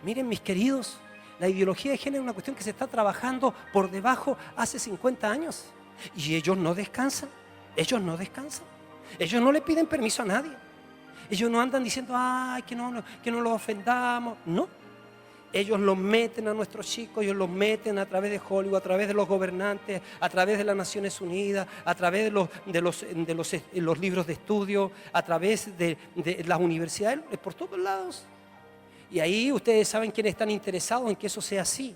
Miren, mis queridos, la ideología de género es una cuestión que se está trabajando por debajo hace 50 años. Y ellos no descansan, ellos no descansan. Ellos no le piden permiso a nadie. Ellos no andan diciendo, ay, que no los ofendamos. No. Ellos los meten a nuestros chicos, ellos los meten a través de Hollywood, a través de los gobernantes, a través de las Naciones Unidas, a través de los libros de estudio, a través de las universidades, por todos lados. Y ahí ustedes saben quiénes están interesados en que eso sea así.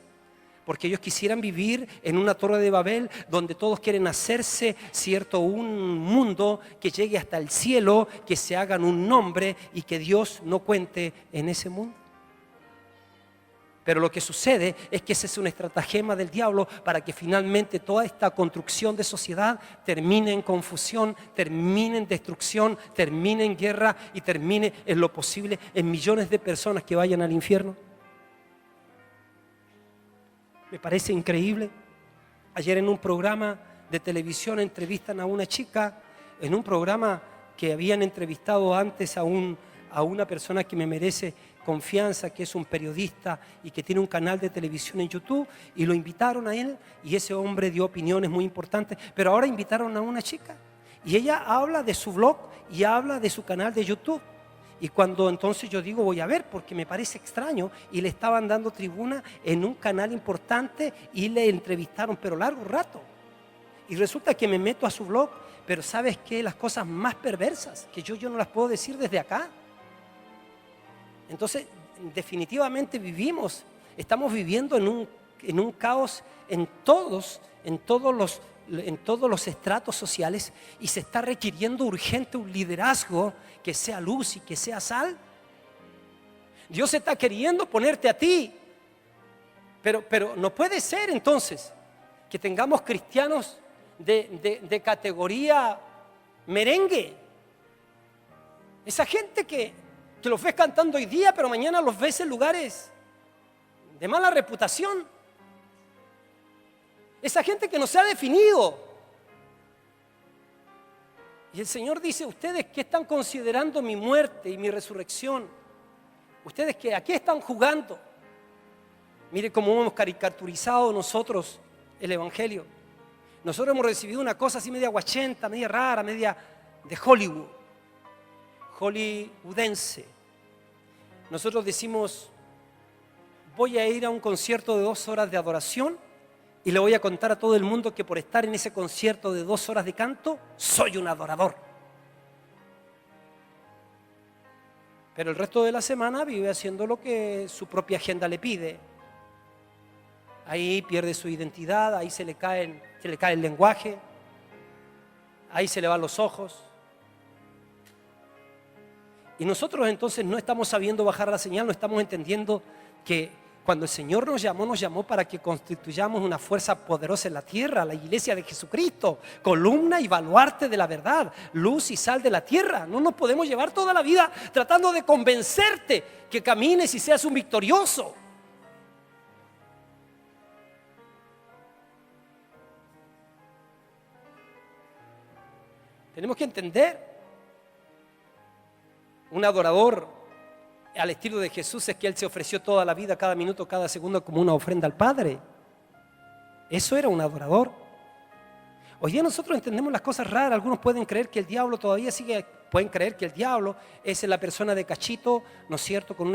Porque ellos quisieran vivir en una torre de Babel donde todos quieren hacerse, cierto, un mundo que llegue hasta el cielo, que se hagan un nombre y que Dios no cuente en ese mundo. Pero lo que sucede es que ese es un estratagema del diablo para que finalmente toda esta construcción de sociedad termine en confusión, termine en destrucción, termine en guerra y termine en lo posible en millones de personas que vayan al infierno. Me parece increíble. Ayer en un programa de televisión entrevistan a una chica, en un programa que habían entrevistado antes a una persona que me merece confianza, que es un periodista y que tiene un canal de televisión en YouTube, y lo invitaron a él y ese hombre dio opiniones muy importantes, pero ahora invitaron a una chica y ella habla de su blog y habla de su canal de YouTube. Y cuando entonces yo digo voy a ver porque me parece extraño, y le estaban dando tribuna en un canal importante y le entrevistaron pero largo rato, y resulta que me meto a su blog, pero ¿sabes qué? Las cosas más perversas que yo no las puedo decir desde acá. Entonces, definitivamente estamos viviendo en un caos en todos los estratos sociales, y se está requiriendo urgente un liderazgo que sea luz y que sea sal. Dios está queriendo ponerte a ti, pero no puede ser entonces que tengamos cristianos de categoría merengue. Esa gente que los ves cantando hoy día, pero mañana los ves en lugares de mala reputación. Esa gente que no se ha definido. Y el Señor dice, ustedes que están considerando mi muerte y mi resurrección, ustedes que aquí están jugando. Mire cómo hemos caricaturizado nosotros el Evangelio. Nosotros hemos recibido una cosa así media guachenta, media rara, media de Hollywood, hollywoodense. Nosotros decimos, voy a ir a un concierto de 2 horas de adoración y le voy a contar a todo el mundo que por estar en ese concierto de 2 horas de canto, soy un adorador. Pero el resto de la semana vive haciendo lo que su propia agenda le pide. Ahí pierde su identidad, ahí se le cae el lenguaje, ahí se le van los ojos. Y nosotros entonces no estamos sabiendo bajar la señal, no estamos entendiendo que Cuando el Señor nos llamó para que constituyamos una fuerza poderosa en la tierra, la iglesia de Jesucristo, columna y baluarte de la verdad, luz y sal de la tierra. No nos podemos llevar toda la vida tratando de convencerte que camines y seas un victorioso. Tenemos que entender, un adorador al estilo de Jesús es que Él se ofreció toda la vida, cada minuto, cada segundo como una ofrenda al Padre. Eso era un adorador. Hoy día nosotros entendemos las cosas raras. Algunos pueden creer que el diablo todavía pueden creer que el diablo es la persona de cachito, ¿no es cierto?, con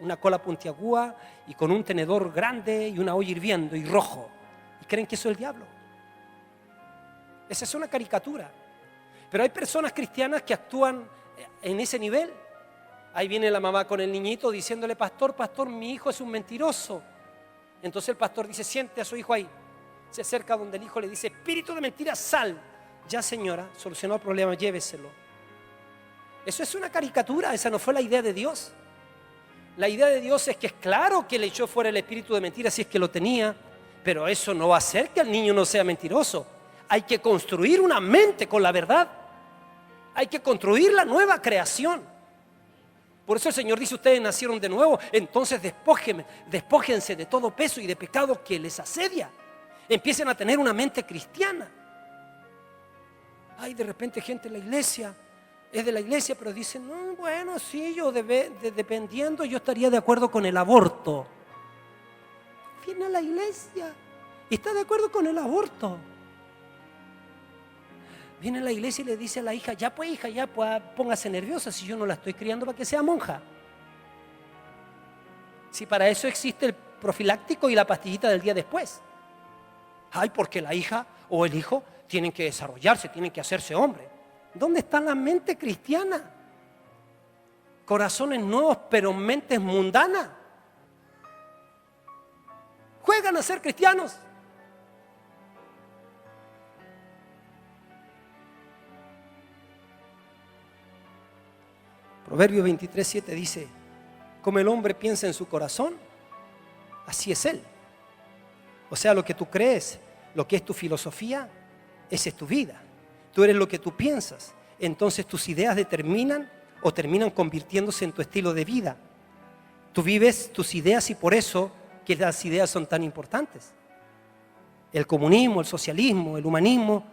una cola puntiaguda y con un tenedor grande y una olla hirviendo y rojo. Y creen que eso es el diablo. Esa es una caricatura. Pero hay personas cristianas que actúan en ese nivel. Ahí viene la mamá con el niñito diciéndole: pastor, mi hijo es un mentiroso. Entonces el pastor dice: siente a su hijo ahí. Se acerca donde el hijo le dice: espíritu de mentira, sal. Ya, señora, solucionó el problema, lléveselo. Eso es una caricatura, esa no fue la idea de Dios. La idea de Dios es que es claro que le echó fuera el espíritu de mentira si es que lo tenía, pero eso no va a hacer que el niño no sea mentiroso. Hay que construir una mente con la verdad. Hay que construir la nueva creación. Por eso el Señor dice: ustedes nacieron de nuevo, entonces despójense de todo peso y de pecado que les asedia. Empiecen a tener una mente cristiana. Hay de repente gente en la iglesia, es de la iglesia, pero dicen: no, bueno, sí, yo dependiendo, yo estaría de acuerdo con el aborto. Viene a la iglesia y está de acuerdo con el aborto. Viene a la iglesia y le dice a la hija: ya pues, hija, ya pues, póngase nerviosa si yo no la estoy criando para que sea monja. Si para eso existe el profiláctico y la pastillita del día después. Ay, porque la hija o el hijo tienen que desarrollarse, tienen que hacerse hombre. ¿Dónde está la mente cristiana? Corazones nuevos, pero mentes mundanas. Juegan a ser cristianos. Proverbios 23:7 dice: como el hombre piensa en su corazón, así es él. O sea, lo que tú crees, lo que es tu filosofía, esa es tu vida. Tú eres lo que tú piensas. Entonces tus ideas determinan o terminan convirtiéndose en tu estilo de vida. Tú vives tus ideas y por eso que las ideas son tan importantes. El comunismo, el socialismo, el humanismo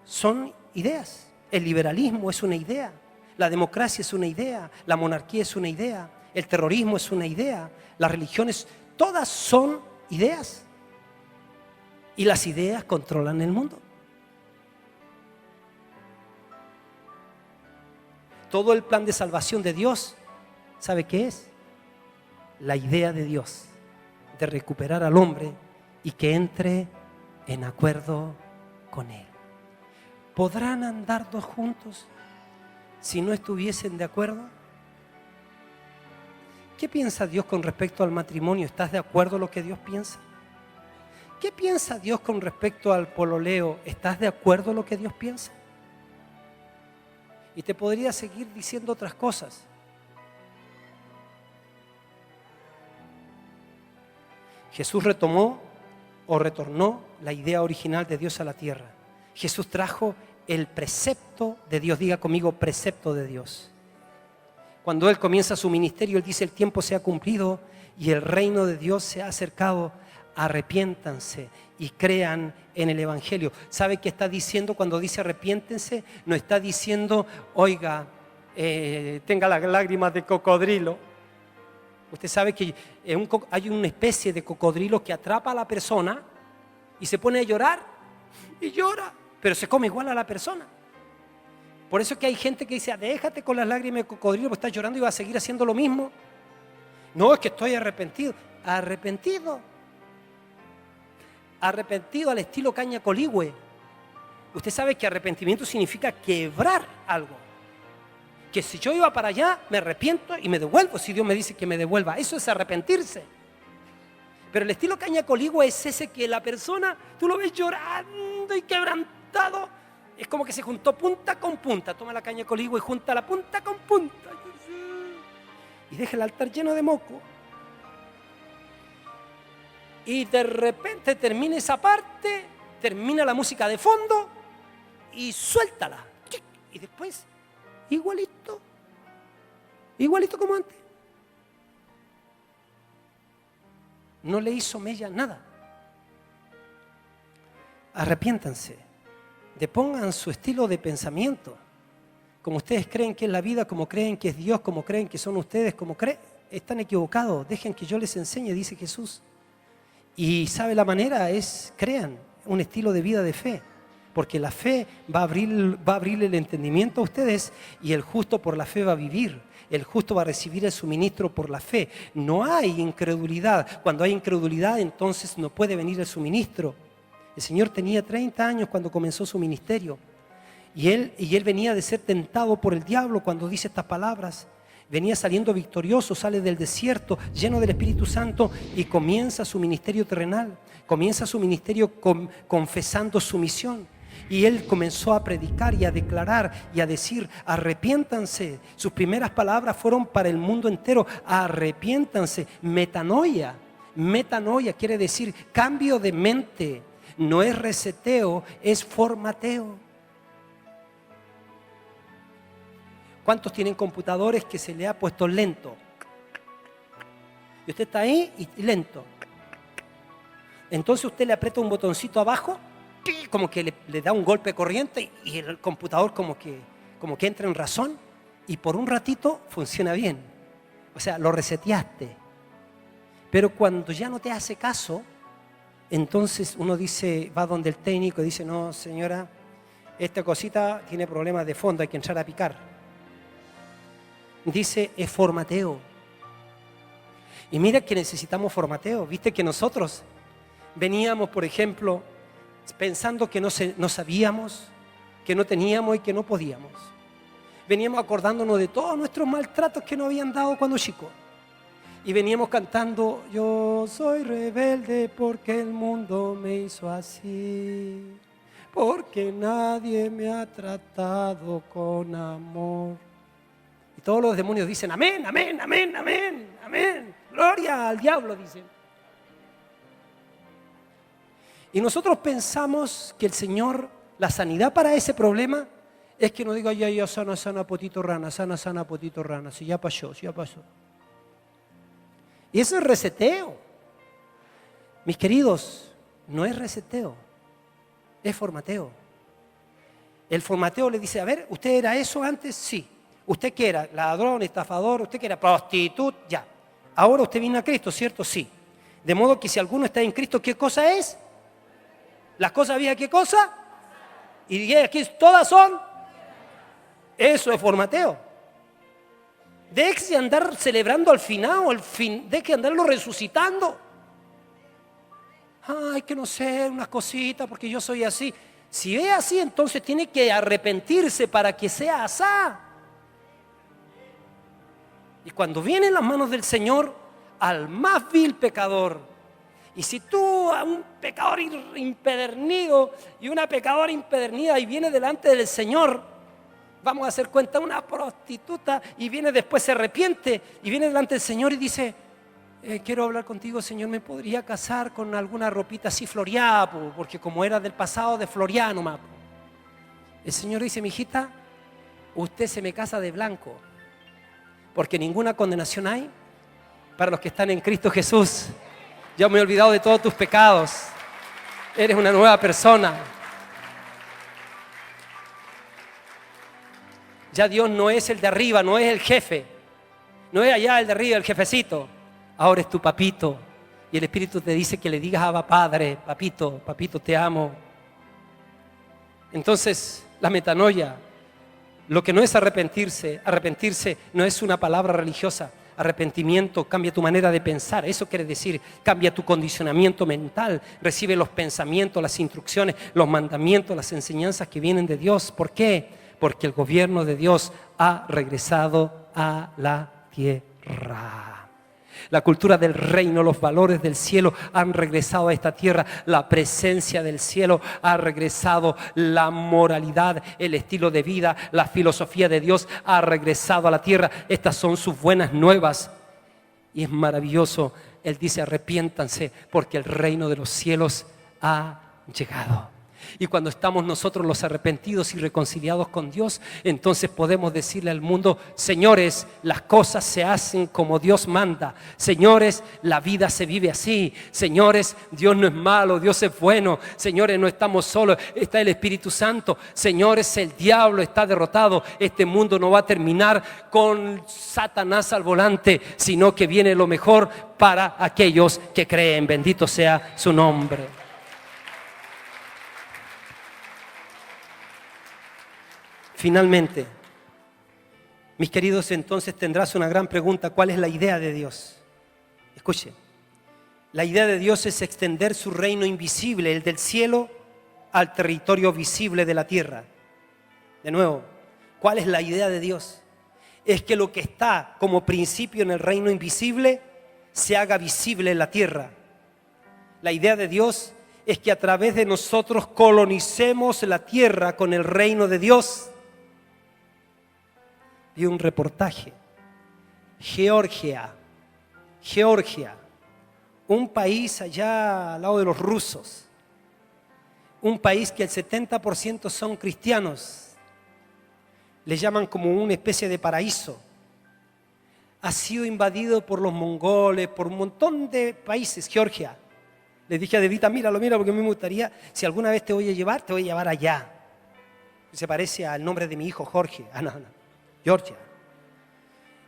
son ideas. El liberalismo es una idea. La democracia es una idea, la monarquía es una idea, el terrorismo es una idea, las religiones, todas son ideas. Y las ideas controlan el mundo. Todo el plan de salvación de Dios, ¿sabe qué es? La idea de Dios de recuperar al hombre y que entre en acuerdo con Él. ¿Podrán andar dos juntos si no estuviesen de acuerdo? ¿Qué piensa Dios con respecto al matrimonio? ¿Estás de acuerdo con lo que Dios piensa? ¿Qué piensa Dios con respecto al pololeo? ¿Estás de acuerdo con lo que Dios piensa? Y te podría seguir diciendo otras cosas. Jesús retomó o retornó la idea original de Dios a la tierra. Jesús trajo el precepto de Dios. Diga conmigo: precepto de Dios. Cuando Él comienza su ministerio, Él dice: el tiempo se ha cumplido y el reino de Dios se ha acercado. Arrepiéntanse y crean en el Evangelio. ¿Sabe qué está diciendo cuando dice arrepiéntense? No está diciendo: oiga, tenga las lágrimas de cocodrilo. Usted sabe que hay una especie de cocodrilo que atrapa a la persona y se pone a llorar y llora, pero se come igual a la persona. Por eso es que hay gente que dice: déjate con las lágrimas de cocodrilo porque estás llorando y vas a seguir haciendo lo mismo. No, es que estoy arrepentido. Arrepentido al estilo caña coligüe. Usted sabe que arrepentimiento significa quebrar algo. Que si yo iba para allá, me arrepiento y me devuelvo si Dios me dice que me devuelva. Eso es arrepentirse. Pero el estilo caña coligüe es ese que la persona, tú lo ves llorando y quebrantado. Es como que se juntó punta con punta. Toma la caña coligüe y junta la punta con punta. Y deja el altar lleno de moco. Y de repente termina esa parte, termina la música de fondo y suéltala. Y después, igualito como antes. No le hizo mella nada. Arrepiéntanse, depongan su estilo de pensamiento, como ustedes creen que es la vida, como creen que es Dios, como creen que son ustedes, como creen, están equivocados. Dejen que yo les enseñe, dice Jesús. Y sabe la manera es, crean un estilo de vida de fe, porque la fe va a abrir el entendimiento a ustedes y el justo por la fe va a vivir. El justo va a recibir el suministro por la fe. No hay incredulidad. Cuando hay incredulidad, entonces no puede venir el suministro. El Señor tenía 30 años cuando comenzó su ministerio. Y él venía de ser tentado por el diablo cuando dice estas palabras. Venía saliendo victorioso, sale del desierto, lleno del Espíritu Santo y comienza su ministerio terrenal. Comienza su ministerio confesando su misión. Y él comenzó a predicar y a declarar y a decir, arrepiéntanse. Sus primeras palabras fueron para el mundo entero, arrepiéntanse. Metanoia. Metanoia quiere decir cambio de mente. No es reseteo, es formateo. ¿Cuántos tienen computadores que se le ha puesto lento? Y usted está ahí y lento. Entonces usted le aprieta un botoncito abajo, como que le da un golpe de corriente y el computador como que entra en razón y por un ratito funciona bien. O sea, lo reseteaste. Pero cuando ya no te hace caso, entonces uno dice, va donde el técnico y dice, no señora, esta cosita tiene problemas de fondo, hay que entrar a picar. Dice, es formateo. Y mira que necesitamos formateo. Viste que nosotros veníamos, por ejemplo, pensando que no sabíamos, que no teníamos y que no podíamos. Veníamos acordándonos de todos nuestros maltratos que nos habían dado cuando chicos. Y veníamos cantando, yo soy rebelde porque el mundo me hizo así, porque nadie me ha tratado con amor. Y todos los demonios dicen, amén, amén, amén, amén, amén. Gloria al diablo, dicen. Y nosotros pensamos que el Señor, la sanidad para ese problema, es que no diga, ya, sana, sana, potito, rana, sana, sana, potito, rana. Si ya pasó, si ya pasó. Y eso es reseteo. Mis queridos, no es reseteo, es formateo. El formateo le dice, a ver, ¿usted era eso antes? Sí. ¿Usted qué era? Ladrón, estafador, ¿usted qué era? Prostituta, ya. Ahora usted vino a Cristo, ¿cierto? Sí. De modo que si alguno está en Cristo, ¿qué cosa es? Las cosas viejas, ¿qué cosa? Y aquí todas son. Eso es formateo. Deje de andar celebrando al final, deje de andarlo resucitando. Ay, que no sé, unas cositas, porque yo soy así. Si es así, entonces tiene que arrepentirse para que sea así. Y cuando vienen las manos del Señor, al más vil pecador, y si tú a un pecador impedernido y una pecadora impedernida y viene delante del Señor, vamos a hacer cuenta, una prostituta y viene después, se arrepiente y viene delante del Señor y dice, quiero hablar contigo, Señor, ¿me podría casar con alguna ropita así floreada? Porque como era del pasado, de floreada nomás. El Señor dice, mijita, usted se me casa de blanco, porque ninguna condenación hay para los que están en Cristo Jesús. Ya me he olvidado de todos tus pecados. Eres una nueva persona. Ya Dios no es el de arriba, no es el jefe. No es allá el de arriba, el jefecito. Ahora es tu papito. Y el Espíritu te dice que le digas a Abba Padre, papito, papito, te amo. Entonces, la metanoia, lo que no es arrepentirse no es una palabra religiosa. Arrepentimiento cambia tu manera de pensar, eso quiere decir cambia tu condicionamiento mental, recibe los pensamientos, las instrucciones, los mandamientos, las enseñanzas que vienen de Dios. ¿Por qué? Porque el gobierno de Dios ha regresado a la tierra. La cultura del reino, los valores del cielo han regresado a esta tierra. La presencia del cielo ha regresado. La moralidad, el estilo de vida, la filosofía de Dios ha regresado a la tierra. Estas son sus buenas nuevas. Y es maravilloso. Él dice, arrepiéntanse porque el reino de los cielos ha llegado. Y cuando estamos nosotros los arrepentidos y reconciliados con Dios, entonces podemos decirle al mundo, señores, las cosas se hacen como Dios manda. Señores, la vida se vive así. Señores, Dios no es malo, Dios es bueno. Señores, no estamos solos, está el Espíritu Santo. Señores, el diablo está derrotado. Este mundo no va a terminar con Satanás al volante, sino que viene lo mejor para aquellos que creen. Bendito sea su nombre. Finalmente, mis queridos, entonces tendrás una gran pregunta. ¿Cuál es la idea de Dios? Escuche, la idea de Dios es extender su reino invisible, el del cielo, al territorio visible de la tierra. De nuevo, ¿cuál es la idea de Dios? Es que lo que está como principio en el reino invisible se haga visible en la tierra. La idea de Dios es que a través de nosotros colonicemos la tierra con el reino de Dios. Vi un reportaje. Georgia, un país allá al lado de los rusos, un país que el 70% son cristianos, le llaman como una especie de paraíso. Ha sido invadido por los mongoles, por un montón de países. Georgia. Le dije a Devita, mira, porque me gustaría, si alguna vez te voy a llevar allá. Se parece al nombre de mi hijo Jorge. No. Georgia.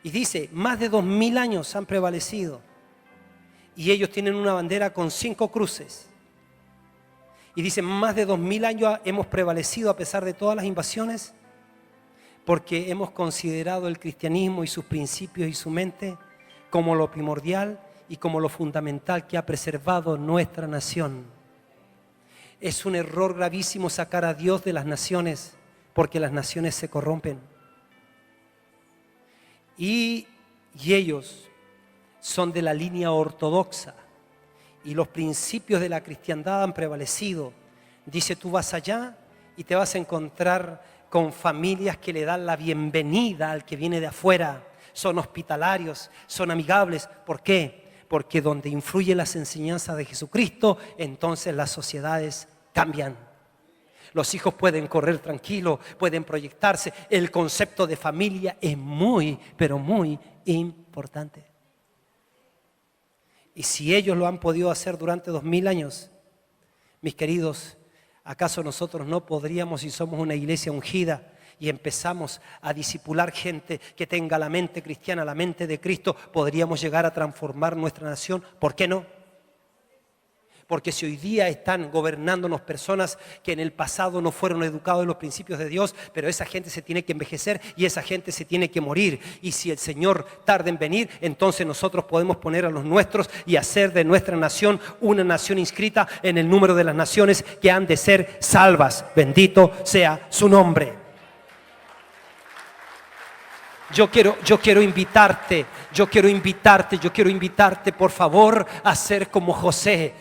Y dice, más de 2000 años han prevalecido. Y ellos tienen una bandera con 5 cruces. Y dice, más de 2000 años hemos prevalecido a pesar de todas las invasiones, porque hemos considerado el cristianismo y sus principios y su mente como lo primordial y como lo fundamental que ha preservado nuestra nación. Es un error gravísimo sacar a Dios de las naciones, porque las naciones se corrompen. Y ellos son de la línea ortodoxa y los principios de la cristiandad han prevalecido. Dice, tú vas allá y te vas a encontrar con familias que le dan la bienvenida al que viene de afuera. Son hospitalarios, son amigables. ¿Por qué? Porque donde influyen las enseñanzas de Jesucristo, entonces las sociedades cambian. Los hijos pueden correr tranquilos, pueden proyectarse. El concepto de familia es muy, pero muy importante. Y si ellos lo han podido hacer durante 2000 años, mis queridos, ¿acaso nosotros no podríamos, si somos una iglesia ungida y empezamos a discipular gente que tenga la mente cristiana, la mente de Cristo, podríamos llegar a transformar nuestra nación? ¿Por qué no? Porque si hoy día están gobernándonos personas que en el pasado no fueron educados en los principios de Dios, pero esa gente se tiene que envejecer y esa gente se tiene que morir. Y si el Señor tarda en venir, entonces nosotros podemos poner a los nuestros y hacer de nuestra nación una nación inscrita en el número de las naciones que han de ser salvas. Bendito sea su nombre. Yo quiero invitarte, por favor, a ser como José,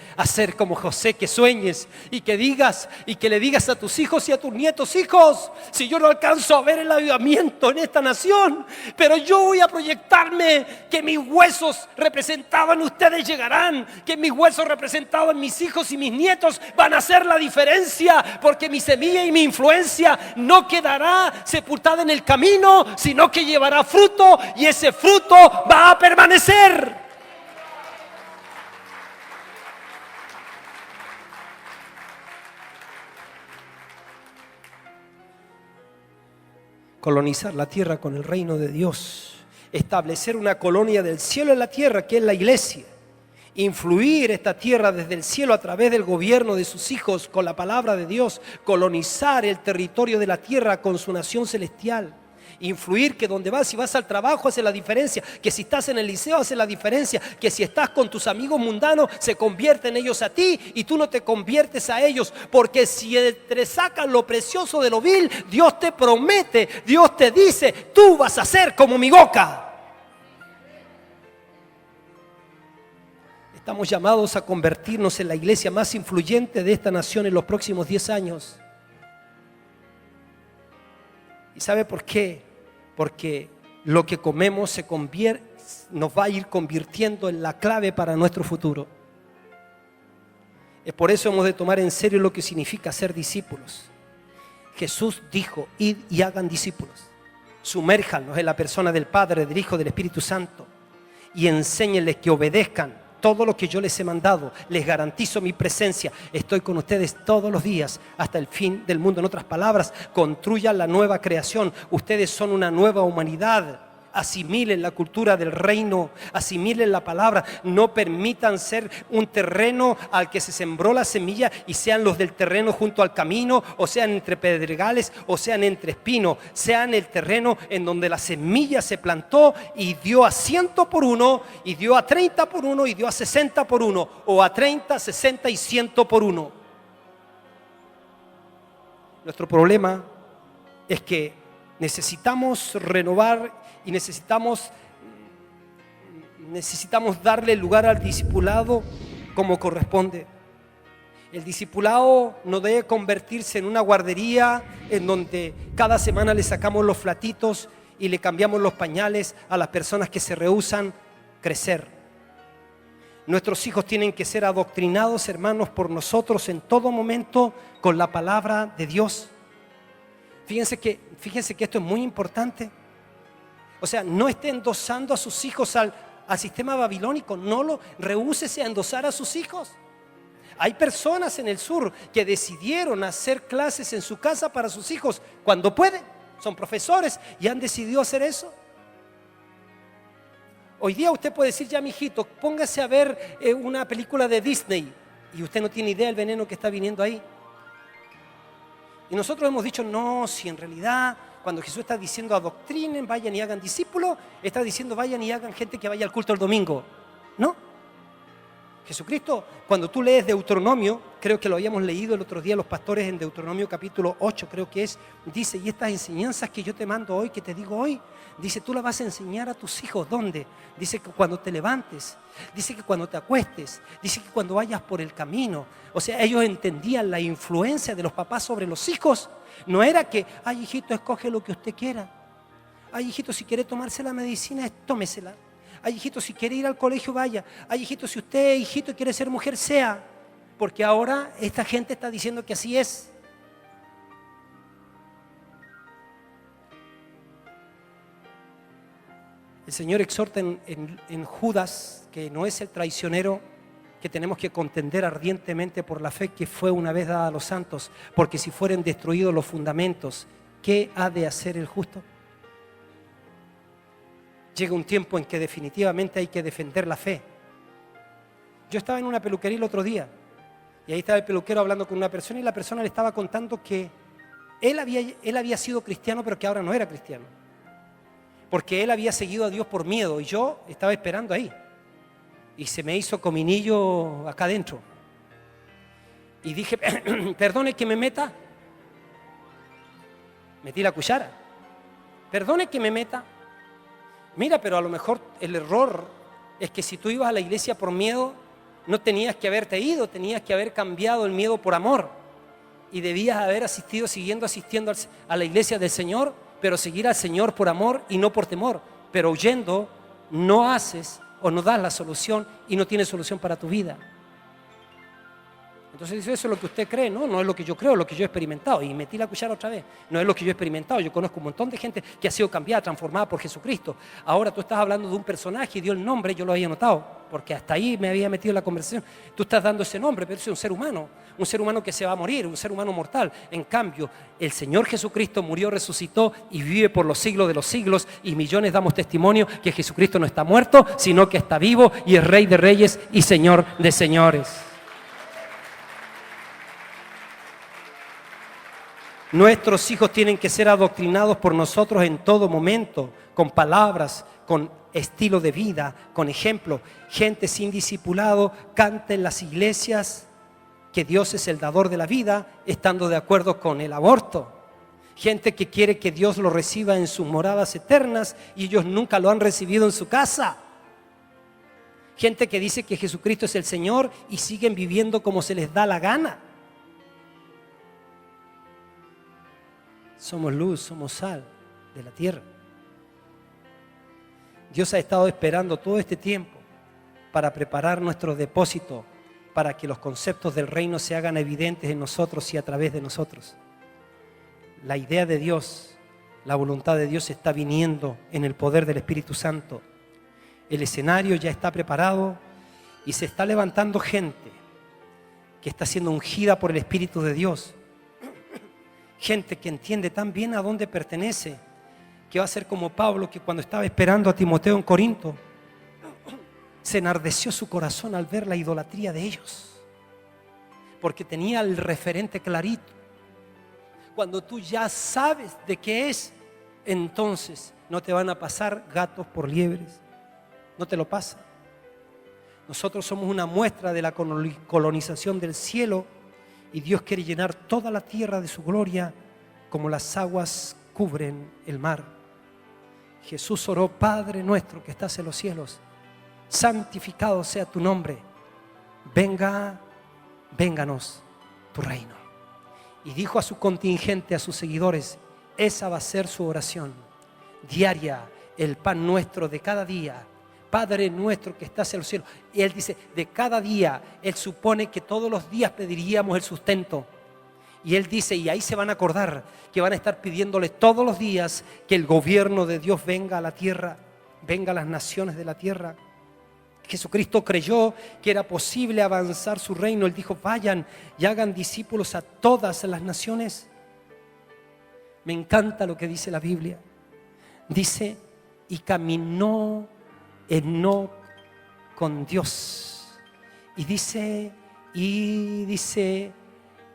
que sueñes y que le digas a tus hijos y a tus nietos, hijos, si yo no alcanzo a ver el avivamiento en esta nación, pero yo voy a proyectarme que mis huesos representados en ustedes llegarán, que mis huesos representados en mis hijos y mis nietos van a hacer la diferencia, porque mi semilla y mi influencia no quedará sepultada en el camino, sino que llevará fruto y ese fruto va a permanecer. Colonizar la tierra con el reino de Dios, establecer una colonia del cielo en la tierra, que es la iglesia, influir esta tierra desde el cielo a través del gobierno de sus hijos con la palabra de Dios, colonizar el territorio de la tierra con su nación celestial. Influir que donde vas, si vas al trabajo hace la diferencia, que si estás en el liceo hace la diferencia, que si estás con tus amigos mundanos se convierten ellos a ti y tú no te conviertes a ellos, porque si te sacan lo precioso de lo vil, Dios te promete, Dios te dice, tú vas a ser como mi boca. Estamos llamados a convertirnos en la iglesia más influyente de esta nación en los próximos 10 años. ¿Y sabe por qué? Porque lo que comemos nos va a ir convirtiendo en la clave para nuestro futuro. Es por eso hemos de tomar en serio lo que significa ser discípulos. Jesús dijo, id y hagan discípulos. Sumérjanlos en la persona del Padre, del Hijo, del Espíritu Santo y enséñenles que obedezcan todo lo que yo les he mandado. Les garantizo mi presencia. Estoy con ustedes todos los días hasta el fin del mundo. En otras palabras, construyan la nueva creación. Ustedes son una nueva humanidad. Asimilen la cultura del reino, asimilen la palabra, no permitan ser un terreno al que se sembró la semilla y sean los del terreno junto al camino, o sean entre pedregales, o sean entre espinos, sean el terreno en donde la semilla se plantó y dio a 100 por uno, y dio a 30 por uno, y dio a 60 por uno, o a 30, 60 y 100 por uno. Nuestro problema es que necesitamos renovar y necesitamos darle lugar al discipulado como corresponde. El discipulado no debe convertirse en una guardería en donde cada semana le sacamos los flatitos y le cambiamos los pañales a las personas que se rehúsan crecer. Nuestros hijos tienen que ser adoctrinados, hermanos, por nosotros en todo momento con la palabra de Dios. Fíjense que esto es muy importante. O sea, no esté endosando a sus hijos al sistema babilónico. Rehúsese a endosar a sus hijos. Hay personas en el sur que decidieron hacer clases en su casa para sus hijos cuando pueden. Son profesores y han decidido hacer eso. Hoy día usted puede decir, ya mijito, póngase a ver una película de Disney. Y usted no tiene idea del veneno que está viniendo ahí. Y nosotros hemos dicho, no, si en realidad cuando Jesús está diciendo adoctrinen, vayan y hagan discípulos, está diciendo vayan y hagan gente que vaya al culto el domingo. No. Jesucristo, cuando tú lees Deuteronomio, creo que lo habíamos leído el otro día los pastores en Deuteronomio capítulo 8, creo que es, dice, y estas enseñanzas que yo te mando hoy, que te digo hoy, dice, tú las vas a enseñar a tus hijos. ¿Dónde? Dice que cuando te levantes, dice que cuando te acuestes, dice que cuando vayas por el camino. O sea, ellos entendían la influencia de los papás sobre los hijos. No era que, ay hijito, escoge lo que usted quiera. Ay hijito, si quiere tomarse la medicina, tómesela. Ay hijito, si quiere ir al colegio, vaya. Ay hijito, si usted, hijito, quiere ser mujer, sea. Porque ahora esta gente está diciendo que así es. El Señor exhorta en Judas, que no es el traicionero, que tenemos que contender ardientemente por la fe que fue una vez dada a los santos, porque si fueren destruidos los fundamentos, ¿qué ha de hacer el justo? Llega un tiempo en que definitivamente hay que defender la fe. Yo estaba en una peluquería el otro día, y ahí estaba el peluquero hablando con una persona, y la persona le estaba contando que él había sido cristiano, pero que ahora no era cristiano. Porque él había seguido a Dios por miedo, y yo estaba esperando ahí. Y se me hizo cominillo acá adentro. Y dije, perdone que me meta. Metí la cuchara. Perdone que me meta. Mira, pero a lo mejor el error es que si tú ibas a la iglesia por miedo, no tenías que haberte ido, tenías que haber cambiado el miedo por amor. Y debías haber asistiendo a la iglesia del Señor, pero seguir al Señor por amor y no por temor. Pero huyendo, no haces o no das la solución y no tienes solución para tu vida. Entonces dice, eso es lo que usted cree. No es lo que yo creo, es lo que yo he experimentado. Y metí la cuchara otra vez. No es lo que yo he experimentado. Yo conozco un montón de gente que ha sido cambiada, transformada por Jesucristo. Ahora tú estás hablando de un personaje y dio el nombre, yo lo había notado, porque hasta ahí me había metido en la conversación. Tú estás dando ese nombre, pero es un ser humano que se va a morir, un ser humano mortal. En cambio, el Señor Jesucristo murió, resucitó y vive por los siglos de los siglos, y millones damos testimonio que Jesucristo no está muerto, sino que está vivo y es Rey de reyes y Señor de señores. Nuestros hijos tienen que ser adoctrinados por nosotros en todo momento, con palabras, con estilo de vida, con ejemplo. Gente sin discipulado canta en las iglesias que Dios es el dador de la vida, estando de acuerdo con el aborto. Gente que quiere que Dios lo reciba en sus moradas eternas y ellos nunca lo han recibido en su casa. Gente que dice que Jesucristo es el Señor y siguen viviendo como se les da la gana. Somos luz, somos sal de la tierra. Dios ha estado esperando todo este tiempo para preparar nuestro depósito, para que los conceptos del reino se hagan evidentes en nosotros y a través de nosotros. La idea de Dios, la voluntad de Dios está viniendo en el poder del Espíritu Santo. El escenario ya está preparado y se está levantando gente que está siendo ungida por el Espíritu de Dios. Gente que entiende tan bien a dónde pertenece, que va a ser como Pablo, que cuando estaba esperando a Timoteo en Corinto, se enardeció su corazón al ver la idolatría de ellos, porque tenía el referente clarito. Cuando tú ya sabes de qué es, entonces no te van a pasar gatos por liebres, no te lo pasa. Nosotros somos una muestra de la colonización del cielo y Dios quiere llenar toda la tierra de su gloria como las aguas cubren el mar. Jesús oró: Padre nuestro que estás en los cielos, santificado sea tu nombre, vénganos tu reino. Y dijo a su contingente, a sus seguidores, esa va a ser su oración diaria: el pan nuestro de cada día, Padre nuestro que estás en los cielos. Y Él dice, de cada día. Él supone que todos los días pediríamos el sustento. Y Él dice, y ahí se van a acordar que van a estar pidiéndole todos los días que el gobierno de Dios venga a la tierra, venga a las naciones de la tierra. Jesucristo creyó que era posible avanzar su reino. Él dijo, vayan y hagan discípulos a todas las naciones. Me encanta lo que dice la Biblia. Dice, y caminó Enoc con Dios. Y dice,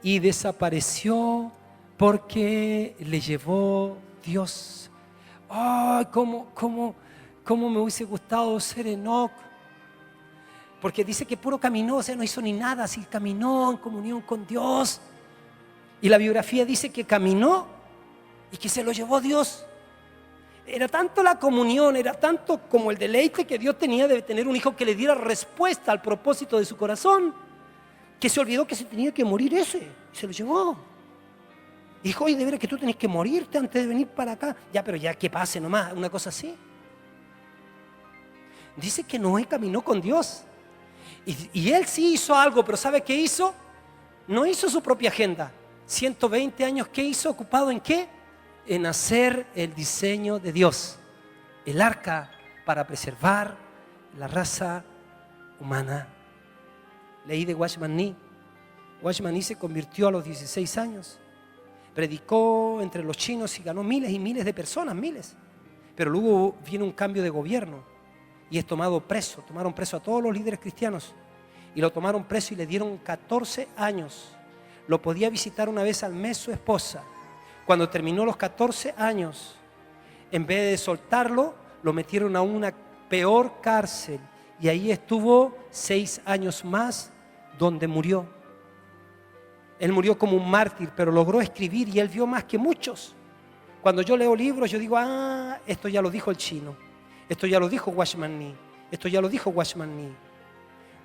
y desapareció porque le llevó Dios. Ay, cómo me hubiese gustado ser Enoc. Porque dice que puro caminó, o sea, no hizo ni nada, así caminó en comunión con Dios. Y la biografía dice que caminó y que se lo llevó Dios. Era tanto la comunión, era tanto como el deleite que Dios tenía de tener un hijo que le diera respuesta al propósito de su corazón, que se olvidó que se tenía que morir ese, y se lo llevó. Y dijo, oye, de veras que tú tenés que morirte antes de venir para acá. Ya, pero ya que pase nomás, una cosa así. Dice que Noé caminó con Dios. Y él sí hizo algo, pero ¿sabe qué hizo? No hizo su propia agenda. 120 años, ¿qué hizo? ¿Ocupado en qué? En hacer el diseño de Dios. El arca para preservar la raza humana. Leí de Watchman Nee. Watchman Nee se convirtió a los 16 años. Predicó entre los chinos y ganó miles y miles de personas, miles. Pero luego viene un cambio de gobierno y es tomado preso. Tomaron preso a todos los líderes cristianos y lo tomaron preso y le dieron 14 años. Lo podía visitar una vez al mes su esposa. Cuando terminó los 14 años, en vez de soltarlo, lo metieron a una peor cárcel y ahí estuvo 6 años más, donde murió. Él murió como un mártir, pero logró escribir y él vio más que muchos. Cuando yo leo libros, yo digo, esto ya lo dijo el chino, esto ya lo dijo Watchman Nee, esto ya lo dijo Watchman Nee.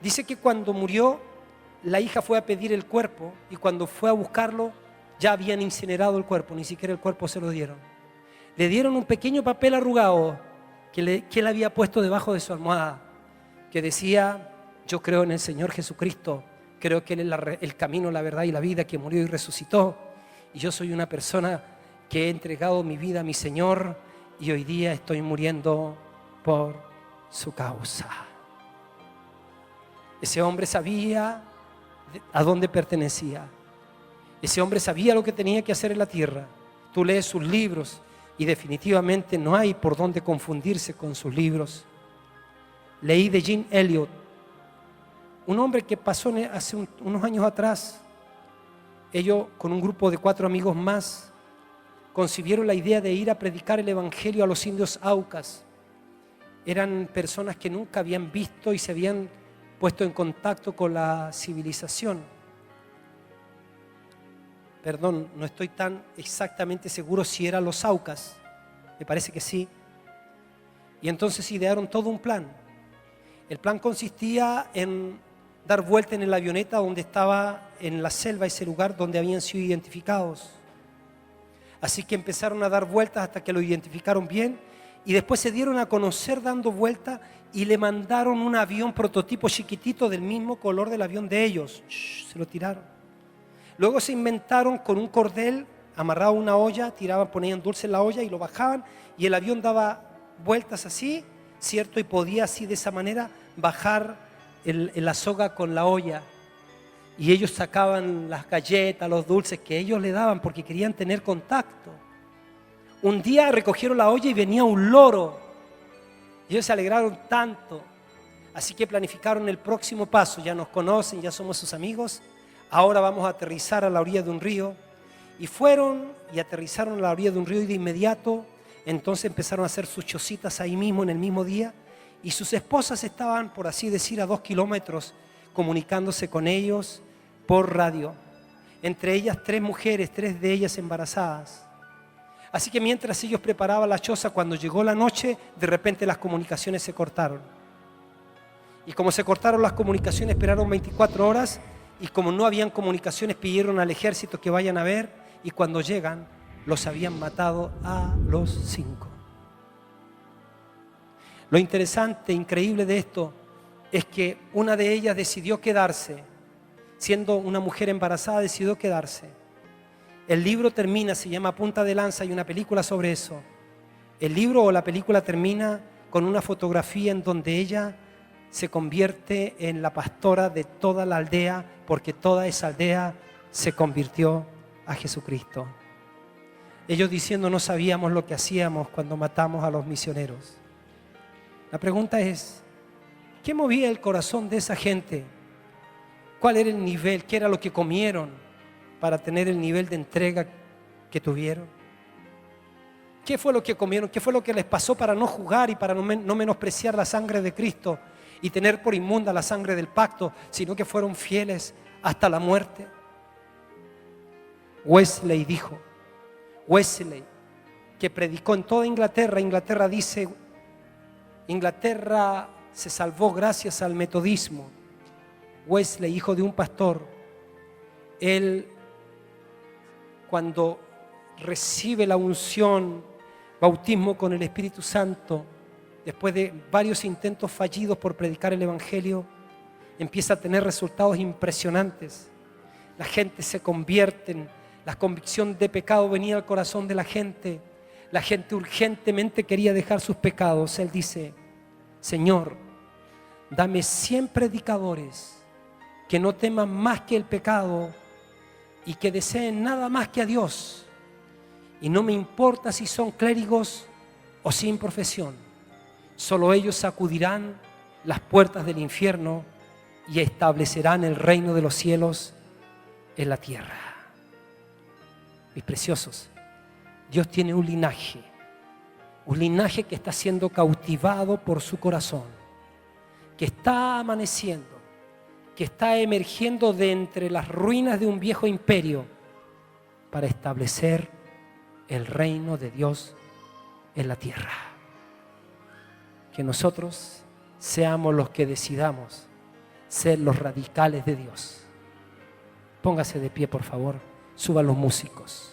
Dice que cuando murió, la hija fue a pedir el cuerpo y cuando fue a buscarlo, ya habían incinerado el cuerpo, ni siquiera el cuerpo se lo dieron. Le dieron un pequeño papel arrugado que él había puesto debajo de su almohada, que decía, yo creo en el Señor Jesucristo, creo que Él es el camino, la verdad y la vida, que murió y resucitó. Y yo soy una persona que he entregado mi vida a mi Señor y hoy día estoy muriendo por su causa. Ese hombre sabía a dónde pertenecía. Ese hombre sabía lo que tenía que hacer en la tierra. Tú lees sus libros y definitivamente no hay por dónde confundirse con sus libros. Leí de Jim Elliot, un hombre que pasó hace unos años atrás. Ellos, con un grupo de 4 amigos más, concibieron la idea de ir a predicar el evangelio a los indios Aucas. Eran personas que nunca habían visto y se habían puesto en contacto con la civilización. Perdón, no estoy tan exactamente seguro si eran los Aucas, me parece que sí. Y entonces idearon todo un plan. El plan consistía en dar vuelta en la avioneta donde estaba en la selva, ese lugar donde habían sido identificados. Así que empezaron a dar vueltas hasta que lo identificaron bien y después se dieron a conocer dando vuelta y le mandaron un avión prototipo chiquitito del mismo color del avión de ellos. Se lo tiraron. Luego se inventaron con un cordel amarrado a una olla, tiraban, ponían dulce en la olla y lo bajaban y el avión daba vueltas así, ¿cierto? Y podía así de esa manera bajar la soga con la olla. Y ellos sacaban las galletas, los dulces que ellos le daban porque querían tener contacto. Un día recogieron la olla y venía un loro. Y ellos se alegraron tanto. Así que planificaron el próximo paso. Ya nos conocen, ya somos sus amigos. Ahora vamos a aterrizar a la orilla de un río. Y fueron y aterrizaron a la orilla de un río y de inmediato entonces empezaron a hacer sus chocitas ahí mismo en el mismo día. Y sus esposas estaban, por así decir, a 2 kilómetros comunicándose con ellos por radio. Entre ellas 3 mujeres, 3 de ellas embarazadas. Así que mientras ellos preparaban la choza, cuando llegó la noche, de repente las comunicaciones se cortaron. Y como se cortaron las comunicaciones, esperaron 24 horas y como no habían comunicaciones, pidieron al ejército que vayan a ver y cuando llegan, los habían matado a los 5. Lo interesante, increíble de esto es que una de ellas decidió quedarse, siendo una mujer embarazada, decidió quedarse. El libro termina, se llama Punta de Lanza, hay una película sobre eso. El libro o la película termina con una fotografía en donde ella se convierte en la pastora de toda la aldea, porque toda esa aldea se convirtió a Jesucristo. Ellos diciendo, no sabíamos lo que hacíamos cuando matamos a los misioneros. La pregunta es, ¿qué movía el corazón de esa gente? ¿Cuál era el nivel? ¿Qué era lo que comieron para tener el nivel de entrega que tuvieron? ¿Qué fue lo que comieron? ¿Qué fue lo que les pasó para no jugar y para no menospreciar la sangre de Cristo y tener por inmunda la sangre del pacto, sino que fueron fieles hasta la muerte? Wesley dijo, Wesley, que predicó en toda Inglaterra, Inglaterra dice, Inglaterra se salvó gracias al metodismo. Wesley, hijo de un pastor, él cuando recibe la unción, bautismo con el Espíritu Santo, después de varios intentos fallidos por predicar el Evangelio, empieza a tener resultados impresionantes. La gente se convierte, la convicción de pecado venía al corazón de la gente urgentemente quería dejar sus pecados. Él dice, Señor, dame 100 predicadores que no teman más que el pecado y que deseen nada más que a Dios. Y no me importa si son clérigos o sin profesión. Solo ellos sacudirán las puertas del infierno y establecerán el reino de los cielos en la tierra. Mis preciosos, Dios tiene un linaje que está siendo cautivado por su corazón, que está amaneciendo, que está emergiendo de entre las ruinas de un viejo imperio para establecer el reino de Dios en la tierra. Que nosotros seamos los que decidamos ser los radicales de Dios. Póngase de pie, por favor. Suban los músicos.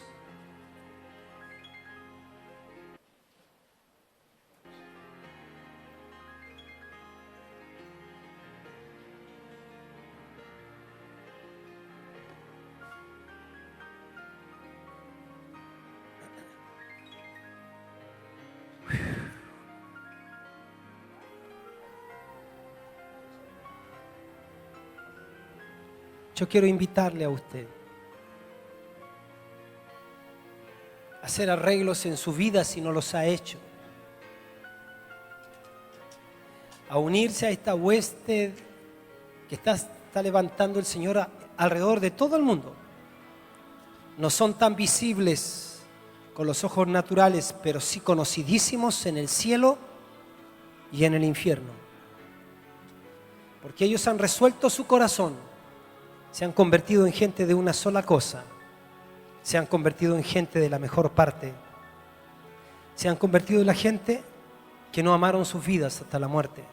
Yo quiero invitarle a usted a hacer arreglos en su vida si no los ha hecho, a unirse a esta hueste que está levantando el Señor alrededor de todo el mundo. No son tan visibles con los ojos naturales, pero sí conocidísimos en el cielo y en el infierno, porque ellos han resuelto su corazón. Se han convertido en gente de una sola cosa. Se han convertido en gente de la mejor parte. Se han convertido en la gente que no amaron sus vidas hasta la muerte.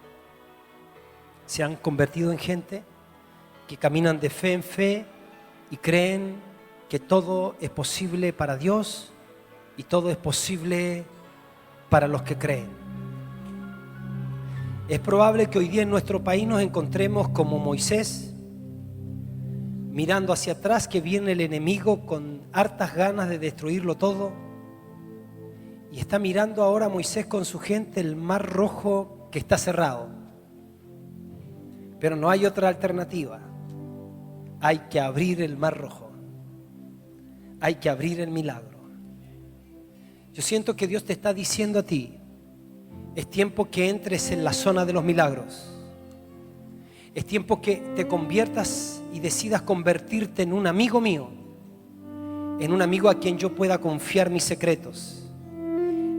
Se han convertido en gente que caminan de fe en fe y creen que todo es posible para Dios y todo es posible para los que creen. Es probable que hoy día en nuestro país nos encontremos como Moisés, mirando hacia atrás que viene el enemigo con hartas ganas de destruirlo todo. Y está mirando ahora Moisés con su gente el mar rojo que está cerrado. Pero no hay otra alternativa. Hay que abrir el mar rojo. Hay que abrir el milagro. Yo siento que Dios te está diciendo a ti, es tiempo que entres en la zona de los milagros. Es tiempo que te conviertas y decidas convertirte en un amigo mío, en un amigo a quien yo pueda confiar mis secretos,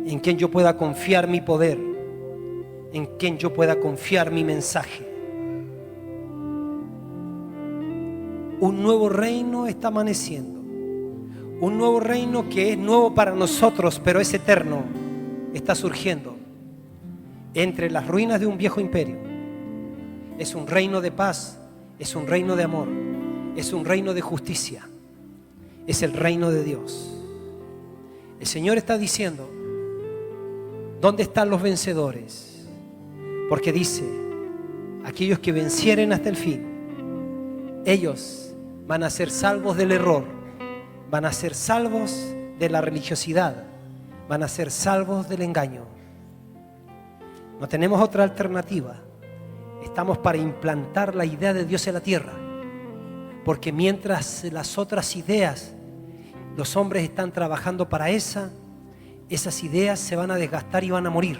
en quien yo pueda confiar mi poder, en quien yo pueda confiar mi mensaje. Un nuevo reino está amaneciendo. Un nuevo reino que es nuevo para nosotros, pero es eterno, está surgiendo entre las ruinas de un viejo imperio. Es un reino de paz, es un reino de amor, es un reino de justicia, es el reino de Dios. El Señor está diciendo, ¿dónde están los vencedores? Porque dice, aquellos que vencieren hasta el fin, ellos van a ser salvos del error, van a ser salvos de la religiosidad, van a ser salvos del engaño. No tenemos otra alternativa. Estamos para implantar la idea de Dios en la tierra. Porque mientras las otras ideas, los hombres están trabajando para esas ideas se van a desgastar y van a morir.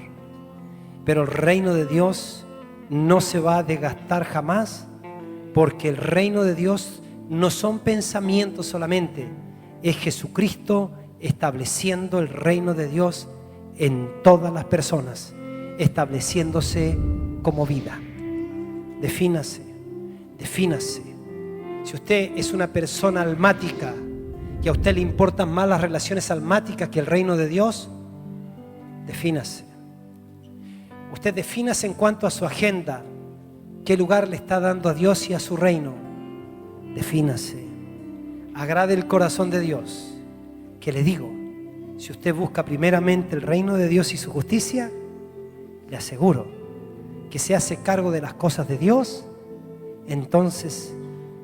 Pero el reino de Dios no se va a desgastar jamás, porque el reino de Dios no son pensamientos solamente, es Jesucristo estableciendo el reino de Dios en todas las personas, estableciéndose como vida. Defínase, defínase. Si usted es una persona almática, que a usted le importan más las relaciones almáticas que el reino de Dios, defínase. Usted defínase en cuanto a su agenda, qué lugar le está dando a Dios y a su reino. Defínase. Agrade el corazón de Dios. Que le digo, si usted busca primeramente el reino de Dios y su justicia, le aseguro que se hace cargo de las cosas de Dios, entonces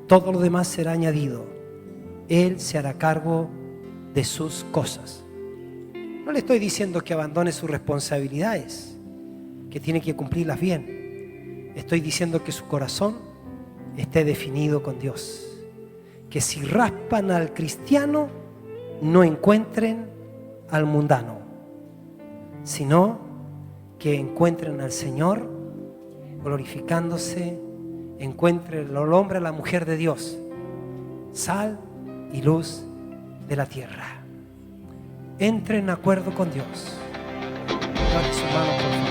todo lo demás será añadido. Él se hará cargo de sus cosas. No le estoy diciendo que abandone sus responsabilidades, que tiene que cumplirlas bien. Estoy diciendo que su corazón esté definido con Dios. Que si raspan al cristiano, no encuentren al mundano, sino que encuentren al Señor glorificándose, encuentren al hombre, a la mujer de Dios, sal y luz de la tierra. Entre en acuerdo con Dios. Levante su mano, por favor.